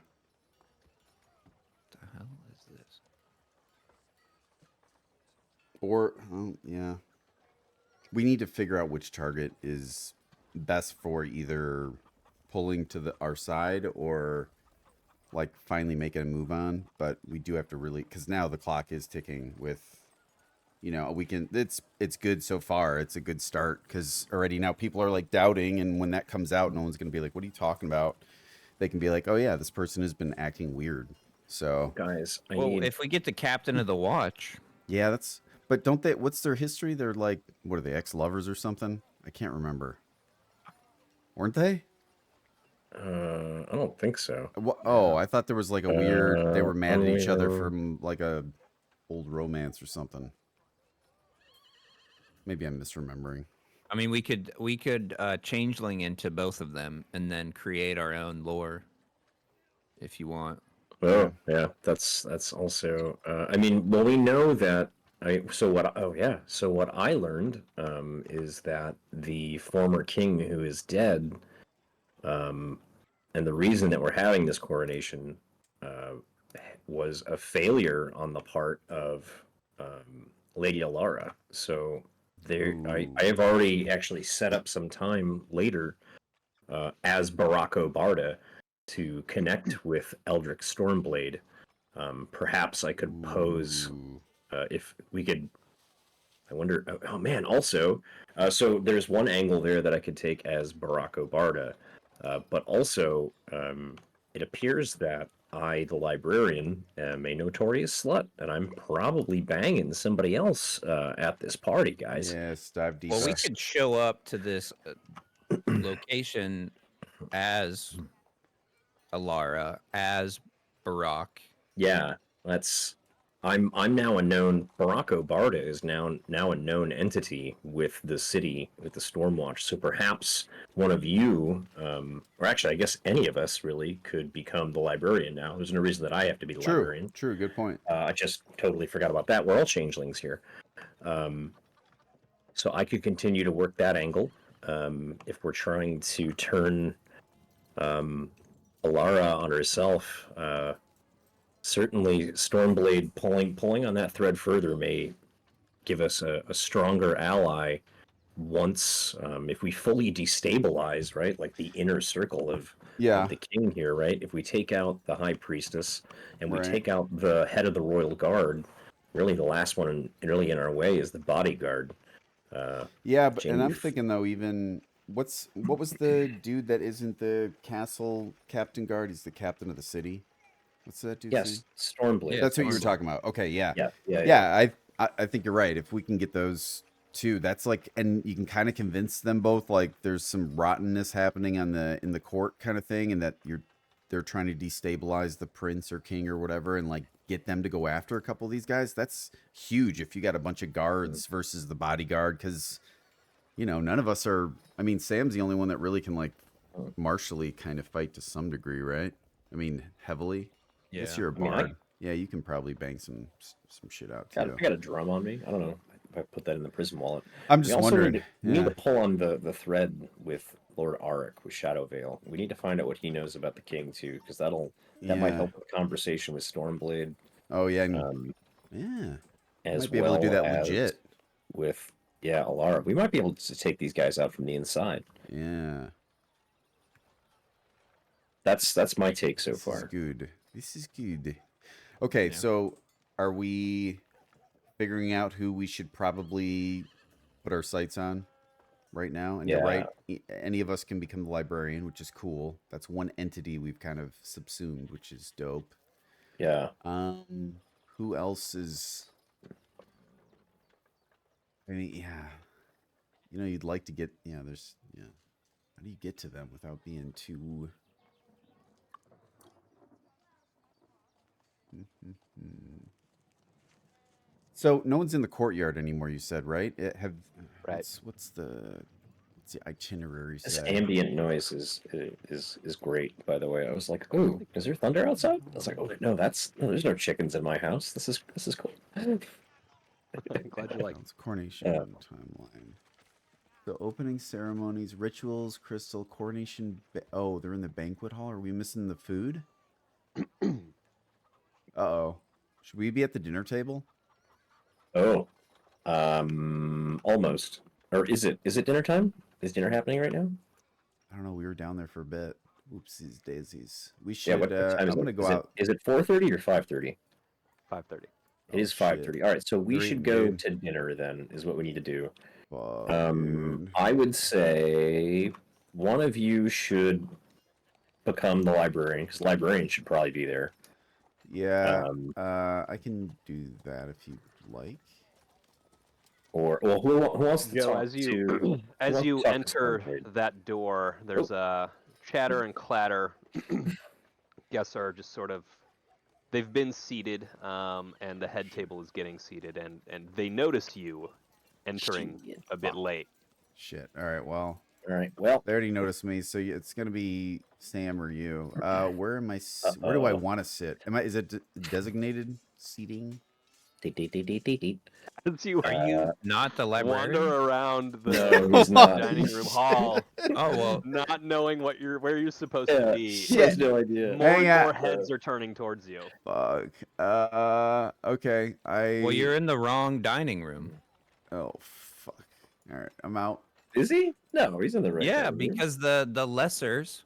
the hell is this? Or, yeah. We need to figure out which target is best for either pulling to our side or like finally making a move on. But we do have to really, because now the clock is ticking with, we can, it's good so far. It's a good start because already now people are like doubting. And when that comes out, no one's going to be like, what are you talking about? They can be like, oh yeah, this person has been acting weird. So, Guys, I Well, need. if we get the captain of the watch, yeah, but don't they, what's their history? They're like, what are they, ex-lovers or something? I can't remember. Weren't they? I don't think so. Oh, I thought there was like a weird, they were mad at each other Unreal. from like a old romance or something. Maybe I'm misremembering. I mean, we could changeling into both of them and then create our own lore, if you want. Oh, yeah, that's also. I mean, well, we know that. So what? Oh, yeah. So what I learned is that the former king who is dead, and the reason that we're having this coronation, was a failure on the part of Lady Alara. So there, I Ooh. have already actually set up some time later as Barako Barda to connect with Eldrick Stormblade. Perhaps I could pose Ooh. if we could. I wonder. Oh man! Also, so there's one angle there that I could take as Barako Barda, but also it appears that I, the librarian, am a notorious slut, and I'm probably banging somebody else at this party, guys. Yes, dive deeper. Well, we could show up to this location as Alara, as Barack. Yeah, that's. I'm now a known. Barako Barda is now a known entity with the city, with the Stormwatch. So perhaps one of you, or actually, I guess any of us really could become the librarian now. There's no reason that I have to be the librarian. True, good point. I just totally forgot about that. We're all changelings here. So I could continue to work that angle if we're trying to turn Alara on herself. Certainly, Stormblade pulling on that thread further may give us a stronger ally once if we fully destabilize, right, like the inner circle of the king here, right? If we take out the high priestess and we take out the head of the royal guard, really the last one really in our way is the bodyguard. And I'm thinking though, even what was the dude that isn't the castle captain guard? He's the captain of the city. What's that dude's name? Stormblade. Yeah, That's what you were talking about. Okay, yeah. Yeah. I think you're right. If we can get those two, that's like, and you can kind of convince them both like there's some rottenness happening in the court kind of thing, and that they're trying to destabilize the prince or king or whatever, and like get them to go after a couple of these guys. That's huge if you got a bunch of guards versus the bodyguard, because none of us are. I mean, Sam's the only one that really can like martially kind of fight to some degree, right? I mean, heavily. Yeah. Guess you're a bard. Yeah, you can probably bang some shit out too. I got a drum on me. I don't know if I put that in the prison wallet. I'm just wondering. We need to pull on the thread with Lord Arik with Shadowvale. We need to find out what he knows about the king too, because that might help with the conversation with Stormblade. Oh yeah, yeah. As might be able to do that legit with Alara. We might be able to take these guys out from the inside. Yeah. That's my take so far. This is good. Okay, so are we figuring out who we should probably put our sights on right now? And you're right, any of us can become the librarian, which is cool. That's one entity we've kind of subsumed, which is dope. Yeah. Who else is... I mean, yeah. You know, you'd like to get, there's, how do you get to them without being too... So no one's in the courtyard anymore, you said, right? Right. What's the itinerary This say? ambient noise is great. By the way, I was like, "Ooh, is there thunder outside?" I was like, "Oh no, there's no chickens in my house. This is cool." I'm glad you like. It's coronation timeline. The opening ceremonies, rituals, crystal, coronation. Oh, they're in the banquet hall. Are we missing the food? Uh-oh. Should we be at the dinner table? Oh, almost. Or is it? Is it dinner time? Is dinner happening right now? I don't know. We were down there for a bit. Oopsies daisies. We Yeah. should. What time is I'm it? gonna go out. Is it 4:30 or 5:30? 5:30. It is shit. 5:30. All right, so we Great, should go dude. to dinner then. Is what we need to do. Fuck, dude. I would say one of you should become the librarian because the librarian should probably be there. Yeah. Um, I can do that if you'd like. or well, who wants to Joe, talk as you to? who as wants to you talk to enter Stormblade? that door, there's a chatter and clatter. Guests are just sort of they've been seated, and the head table is getting seated, and they notice you entering Shit, a bit fuck. late. Shit. All right. Well, All right. Well, they already noticed me, so it's gonna be Sam or you. Where am I? Where do I uh-oh. want to sit? Is it designated seating? Deet, deet, deet, deet, deet, deet. As you Are you not the librarian? wander around the No, he's not. dining room hall, Oh well. not knowing where you're supposed to Yeah, be, he has no idea. more and Hang more on. heads are turning towards you. Fuck. Okay. Well, you're in the wrong dining room. Oh fuck. All right. I'm out. Is he? No, he's in the right. Yeah, dining room. because the lessers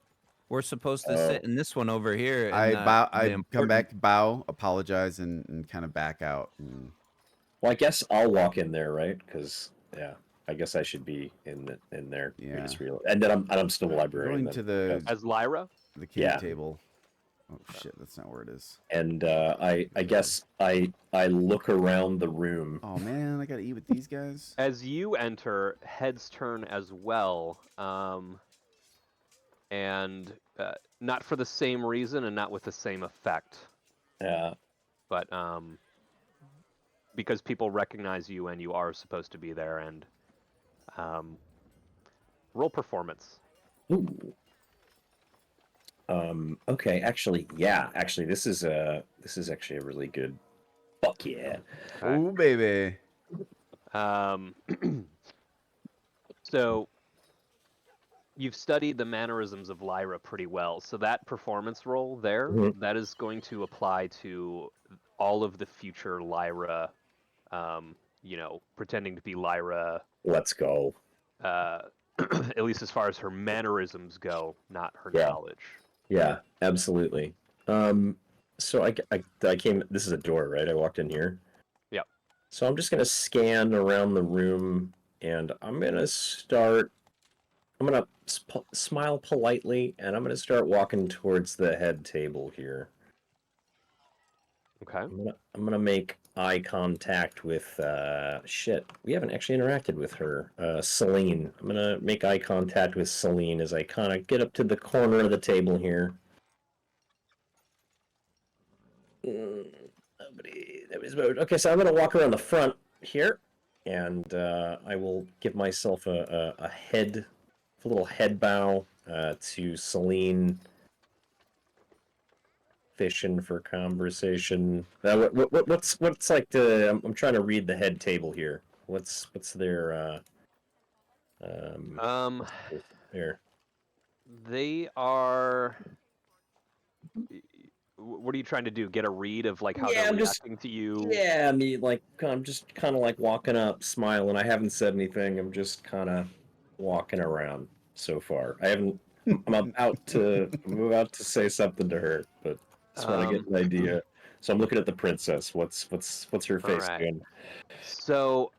were supposed to sit in this one over here. I And bow. the I come important- back, bow, apologize, and kind of back out. Well, I guess I'll walk in there, right? Because yeah, I guess I should be in there. I Yeah. just realized, and then I'm still a librarian. Going then. to the As Lyra, king Yeah. table. Oh shit, that's not where it is. And I guess I look around the room. Oh man, I gotta eat with these guys. as you enter, heads turn as well, and not for the same reason and not with the same effect, but because people recognize you and you are supposed to be there. And roll performance. Ooh. Okay, actually, yeah, actually, this is actually a really good. Fuck yeah. Okay. Oh baby. So you've studied the mannerisms of Lyra pretty well. So that performance roll there, Mhm. that is going to apply to all of the future Lyra, pretending to be Lyra, Let's go. at least as far as her mannerisms go, not her Yeah. knowledge. Yeah, absolutely. So I came. This is a door, right? I walked in here. Yep. So I'm just gonna scan around the room, and I'm gonna start. I'm gonna smile politely, and I'm gonna start walking towards the head table here. Okay. I'm gonna make eye contact with shit. We haven't actually interacted with her. Celine. I'm gonna make eye contact with Celine as I kind of get up to the corner of the table here. Okay, so I'm gonna walk around the front here, and I will give myself a little head bow to Celine. Fishing for conversation. What's like the? I'm trying to read the head table here. What's their here? They are. What are you trying to do? Get a read of like how they're reacting to you? Yeah, I mean, like I'm just kind of like walking up, smiling. I haven't said anything. I'm just kind of walking around so far. I haven't. I'm about to say something to her, but just want to get an idea. So I'm looking at the princess. What's her face Alright. doing? So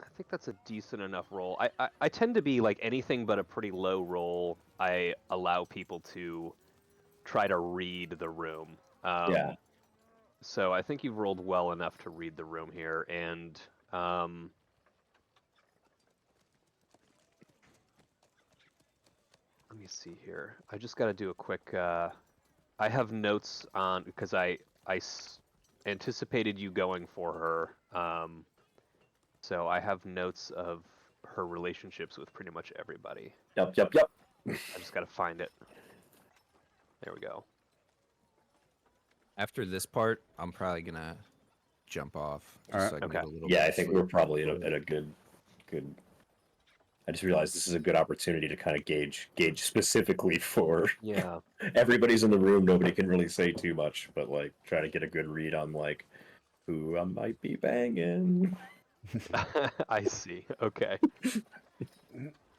I think that's a decent enough roll. I tend to be like anything but a pretty low roll. I allow people to try to read the room. Yeah. So I think you've rolled well enough to read the room here, and let me see here. I just got to do a quick. I have notes on because anticipated you going for her. So I have notes of her relationships with pretty much everybody. Yep. I just got to find it. There we go. After this part, I'm probably gonna jump off. All right. So I can Okay. get a little Yeah, bit I of think sleep. we're probably at a good. I just realized this is a good opportunity to kind of gauge specifically for Yeah. everybody's in the room. Nobody can really say too much, but like try to get a good read on like who I might be banging. I see. Okay.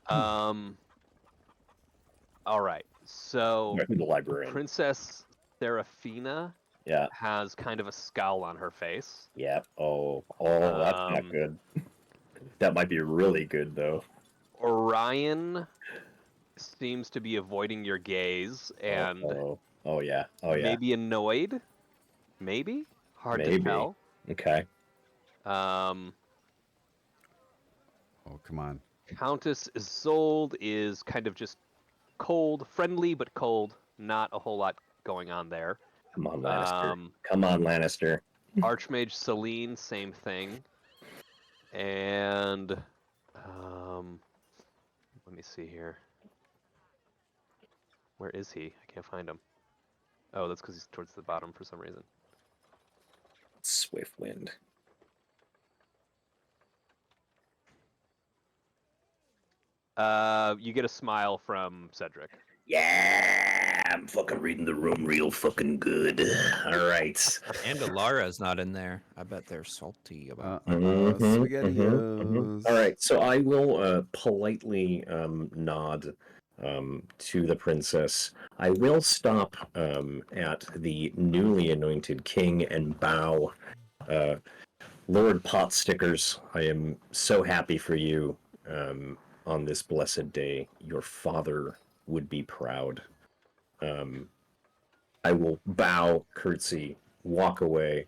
All right. So The librarian. Princess Serafina Yeah. has kind of a scowl on her face. Yeah. Oh, that's not Um, good. That might be really good though. Orion seems to be avoiding your gaze and Oh yeah. Oh yeah. maybe annoyed. Maybe? Hard to Maybe. tell. Okay. Um, Oh, come on. Countess Isolde is kind of just cold, friendly but cold. Not a whole lot going on there. Come on, Lannister. Um, Come on, Lannister. Archmage Celine, same thing. And let me see here. Where is he? I can't find him. Oh, that's because he's towards the bottom for some reason. Swiftwind. You get a smile from Cedric. Yeah, I'm fucking reading the room real fucking good. All right. And Alara's not in there. I bet they're salty about that. SpaghettiOs. All right, so I will politely nod to the princess. I will stop at the newly anointed king and bow. Lord Potstickers, I am so happy for you on this blessed day. Your father would be proud. I will bow, curtsy, walk away.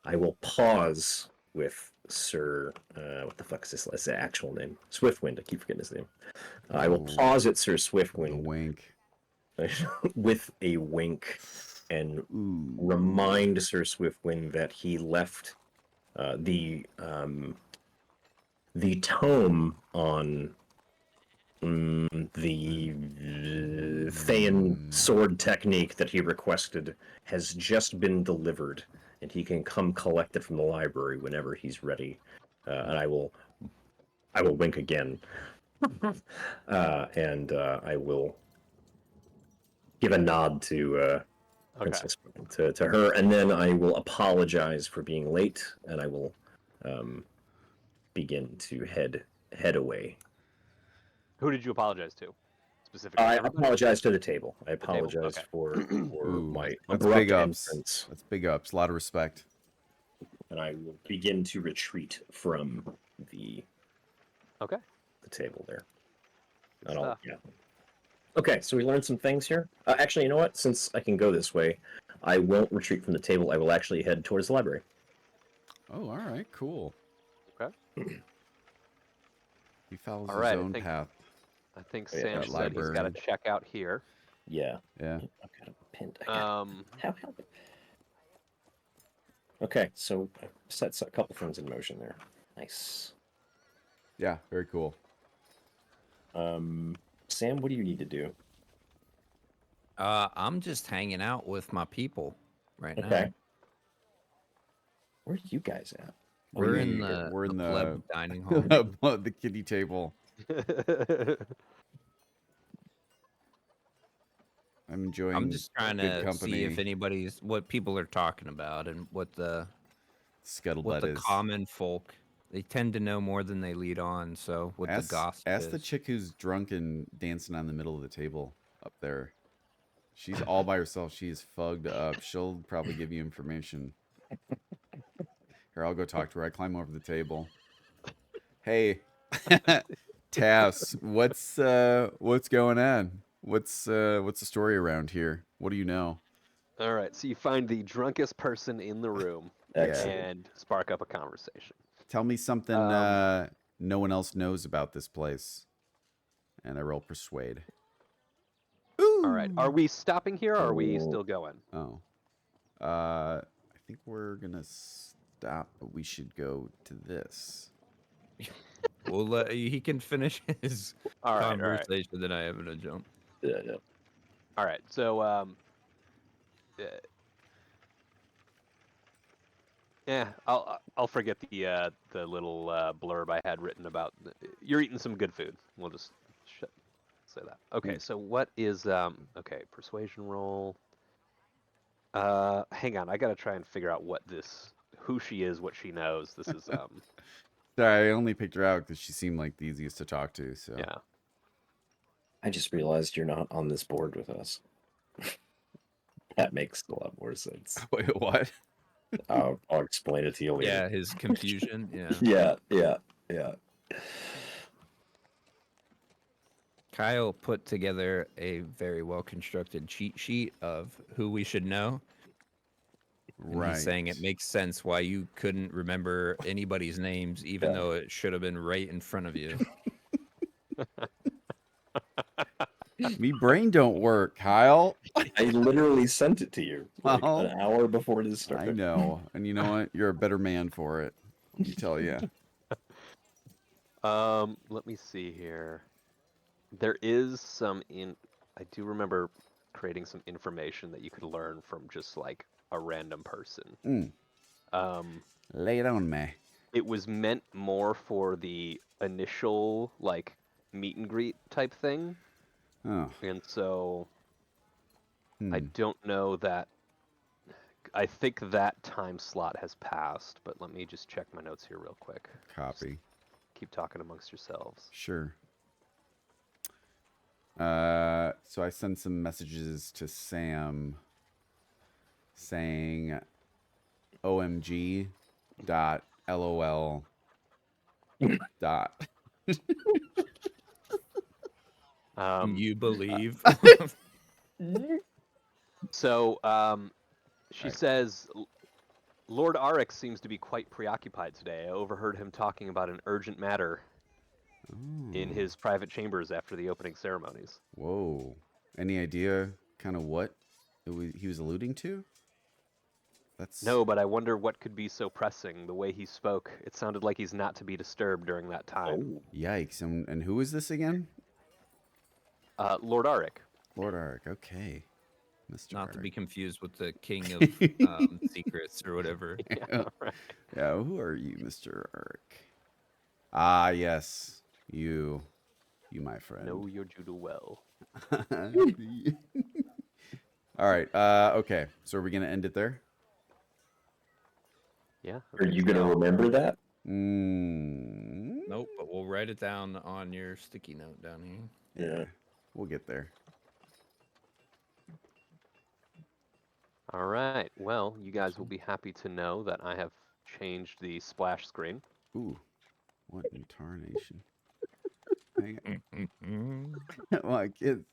I will pause with Sir. What the fuck is this? That's the actual name. Swiftwind. I keep forgetting his name. I will Ooh. pause at Sir A Swiftwind wink. with a wink and Ooh. remind Sir Swiftwind that he left the tome on the Thayan sword technique that he requested has just been delivered, and he can come collect it from the library whenever he's ready. And I will wink again, and I will give a nod to Princess to her, and then I will apologize for being late, and I will begin to head away. Who did you apologize to? Specifically, I everybody? apologize to the table. I The table, apologize okay. for Ooh, my that's abrupt big ups. entrance, That's big ups. A lot of respect. and I will begin to retreat from the Okay. table there. Good And I'll, stuff. yeah. Okay, so we learned some things here. Actually, you know what? Since I can go this way, I won't retreat from the table. I will actually head towards the library. Oh, all right, cool. Okay. He follows All his right, own path. I think Yeah, Sam that said he's got to library. check out here. Yeah. Yeah. I've got a pin. How? Okay, so I set a couple things in motion there. Nice. Yeah, very cool. Sam, what do you need to do? I'm just hanging out with my people right Okay. now. Where are you guys at? We're in We- the we're in the pleb dining hall. the kiddie table. I'm enjoying I'm just trying good to company. see if anybody's what people are talking about and what the Scuttlebutt is. common folk, they tend to know more than they lead on. So what the gossip Ask is. the chick who's drunk and dancing on the middle of the table up there. She's all by herself. She is fugged up. She'll probably give you information. Here, I'll go talk to her. I climb over the table. Hey, Tass, what's going on? What's the story around here? What do you know? All right, so you find the drunkest person in the room Excellent. and spark up a conversation. Tell me something no one else knows about this place. And I roll persuade. Ooh. All right, are we stopping here or are we Oh. still going? Oh. I think we're gonna stop, but we should go to this. We'll let he can finish his All right, conversation. Then I have to jump. Yeah. all right. So, yeah, I'll forget the little blurb I had written about. You're eating some good food. We'll just say that. Okay, so what is okay, persuasion roll. Hang on, I gotta try and figure out who she is, what she knows. This is Sorry, I only picked her out because she seemed like the easiest to talk to. So yeah. I just realized you're not on this board with us. That makes a lot more sense. Wait, what? I'll explain it to you later. Yeah, his confusion. Yeah. Yeah. Kyle put together a very well constructed cheat sheet of who we should know. And Right. he's saying it makes sense why you couldn't remember anybody's names, even though it should have been right in front of you. Me brain don't work, Kyle. I literally sent it to you like Well, an hour before this started. I know, and you know what? You're a better man for it. Let me tell you. Let me see here. There is some I do remember creating some information that you could learn from just like a random person. Lay it on me. It was meant more for the initial like meet and greet type thing. Oh. And so I don't know that. I think that time slot has passed, but let me just check my notes here real quick. Copy. Just keep talking amongst yourselves. Sure. So I sent some messages to Sam saying OMG dot LOL dot. You believe? So she Right. says, Lord Arik seems to be quite preoccupied today. I overheard him talking about an urgent matter in his private chambers after the opening ceremonies. Whoa. Any idea kind of what he was alluding to? That's No, but I wonder what could be so pressing. The way he spoke, it sounded like he's not to be disturbed during that time. Oh, Yikes. And who is this again? Lord Arik. Lord Ark. Okay. Mr. Not to be Ark. confused with the king of secrets or whatever. Yeah, right. Yeah, who are you, Mr. Ark? Ah, yes. You, my friend. Know your judo well. All right. Okay. So are we gonna end it there? Yeah. are you gonna remember that? Nope, but we'll write it down on your sticky note down here. Yeah. We'll get there. All right. Well, you guys will be happy to know that I have changed the splash screen. Ooh, what in tarnation? Hang on. Why can't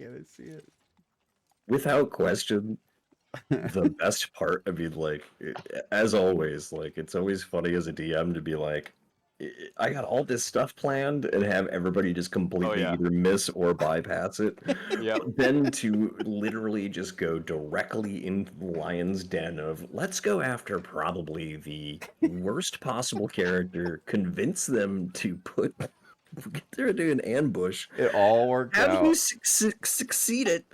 I see it? Without question, the best part, I mean, like, as always, like, it's always funny as a DM to be like, I got all this stuff planned and have everybody just completely yeah. either miss or bypass it. Yep. Then to literally just go directly into the lion's den of let's go after probably the worst possible character, convince them to get there to an ambush, It all worked have out. you succeed it,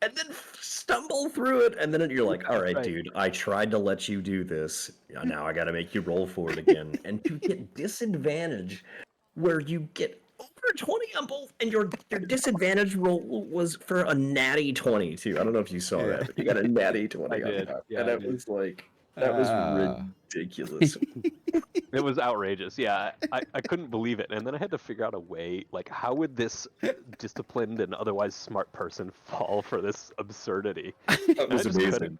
and then stumble through it, and then you're like, all right, Right. dude, I tried to let you do this. Now I got to make you roll for it again. And to get disadvantage where you get over 20 on both, and your disadvantage roll was for a natty 20 too. I don't know if you saw Yeah. that, but you got a natty 20 I on did. that. Yeah, And I it did. was like, that was ridiculous. It was outrageous. Yeah, I couldn't believe it. And then I had to figure out a way, like, how would this disciplined and otherwise smart person fall for this absurdity? That was I just amazing.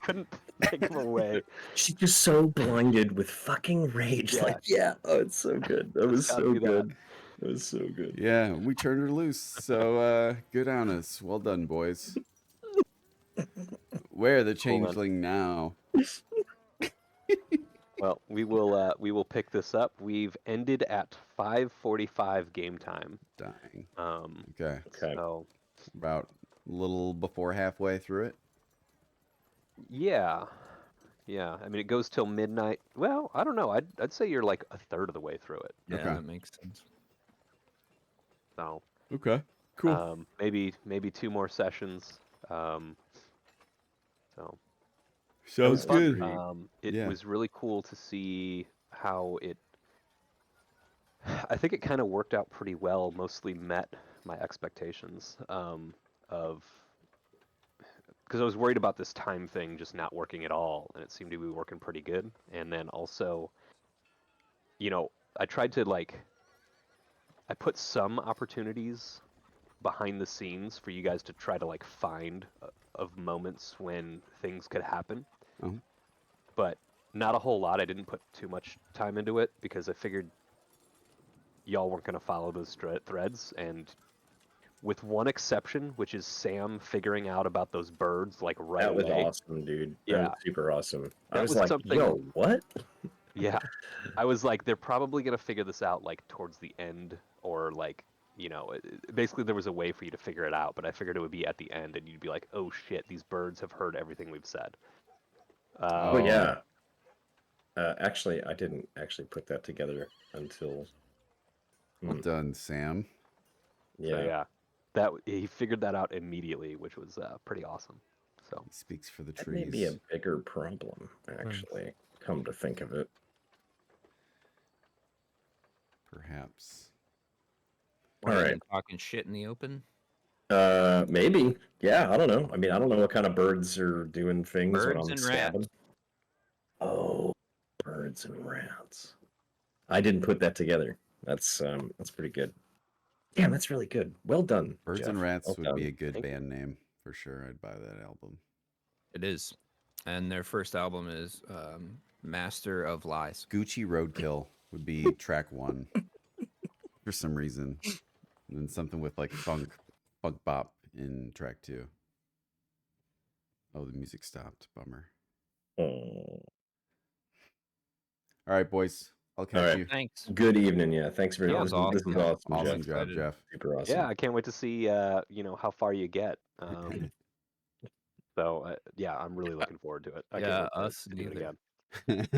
couldn't take him away. She's just so blinded with fucking rage. Yeah. Like, yeah, oh, it's so good. That was gotta so be that. good. That was so good. Yeah, we turned her loose. So good on us. Well done, boys. Where the Cool, man. changeling now? Well, we will pick this up. We've ended at 5:45 game time. Dying. Um, Okay. Okay. so About a little before halfway through it. yeah, yeah. I mean, it goes till midnight. Well, I don't know. I'd say you're like a third of the way through it. Yeah, Okay. that makes sense. So Okay. Cool. maybe 2 more sessions. So it Sounds was fun. good. It Yeah. was really cool to see how it. I think it kind of worked out pretty well. Mostly met my expectations of because I was worried about this time thing just not working at all, and it seemed to be working pretty good. And then also, I tried to I put some opportunities behind the scenes for you guys to try to find of moments when things could happen, Uh-huh. but not a whole lot. I didn't put too much time into it because I figured y'all weren't going to follow those threads, and with one exception, which is Sam figuring out about those birds right That was away. awesome, dude. That Yeah. was super awesome. I That was was like, something- yo, what? Yeah, I was like, they're probably gonna figure this out towards the end, or basically there was a way for you to figure it out, but I figured it would be at the end, and you'd be like, oh shit, these birds have heard everything we've said. Oh, Oh. yeah. Actually, I didn't actually put that together until. Well done, Sam. Yeah. So yeah, he figured that out immediately, which was pretty awesome. So He speaks for the That may be a trees. bigger problem, actually. Come to think of it. Perhaps. What, All are right. you talking shit in the open? Maybe. Yeah, I don't know. I mean, I don't know what kind of birds are doing things when Birds I'm and stabbing. rats. Oh, birds and rats. I didn't put that together. That's pretty good. Damn, that's really good. Well done. Birds Jeff. and Rats Well would done. be a good Thank you. band name for sure. I'd buy that album. It is. And their first album is Master of Lies. Gucci Roadkill would be track 1 for some reason. And then something with funk bop in track 2. Oh, the music stopped. Bummer. Oh. All right, boys. I'll catch right. you. Thanks. Good evening. Yeah, thanks for That this. was This is awesome. awesome, Awesome Jeff. job, Excited. Jeff. Super awesome. yeah, I can't wait to see how far you get. So yeah, I'm really looking forward to it. I Yeah, can't wait us to do it neither. again.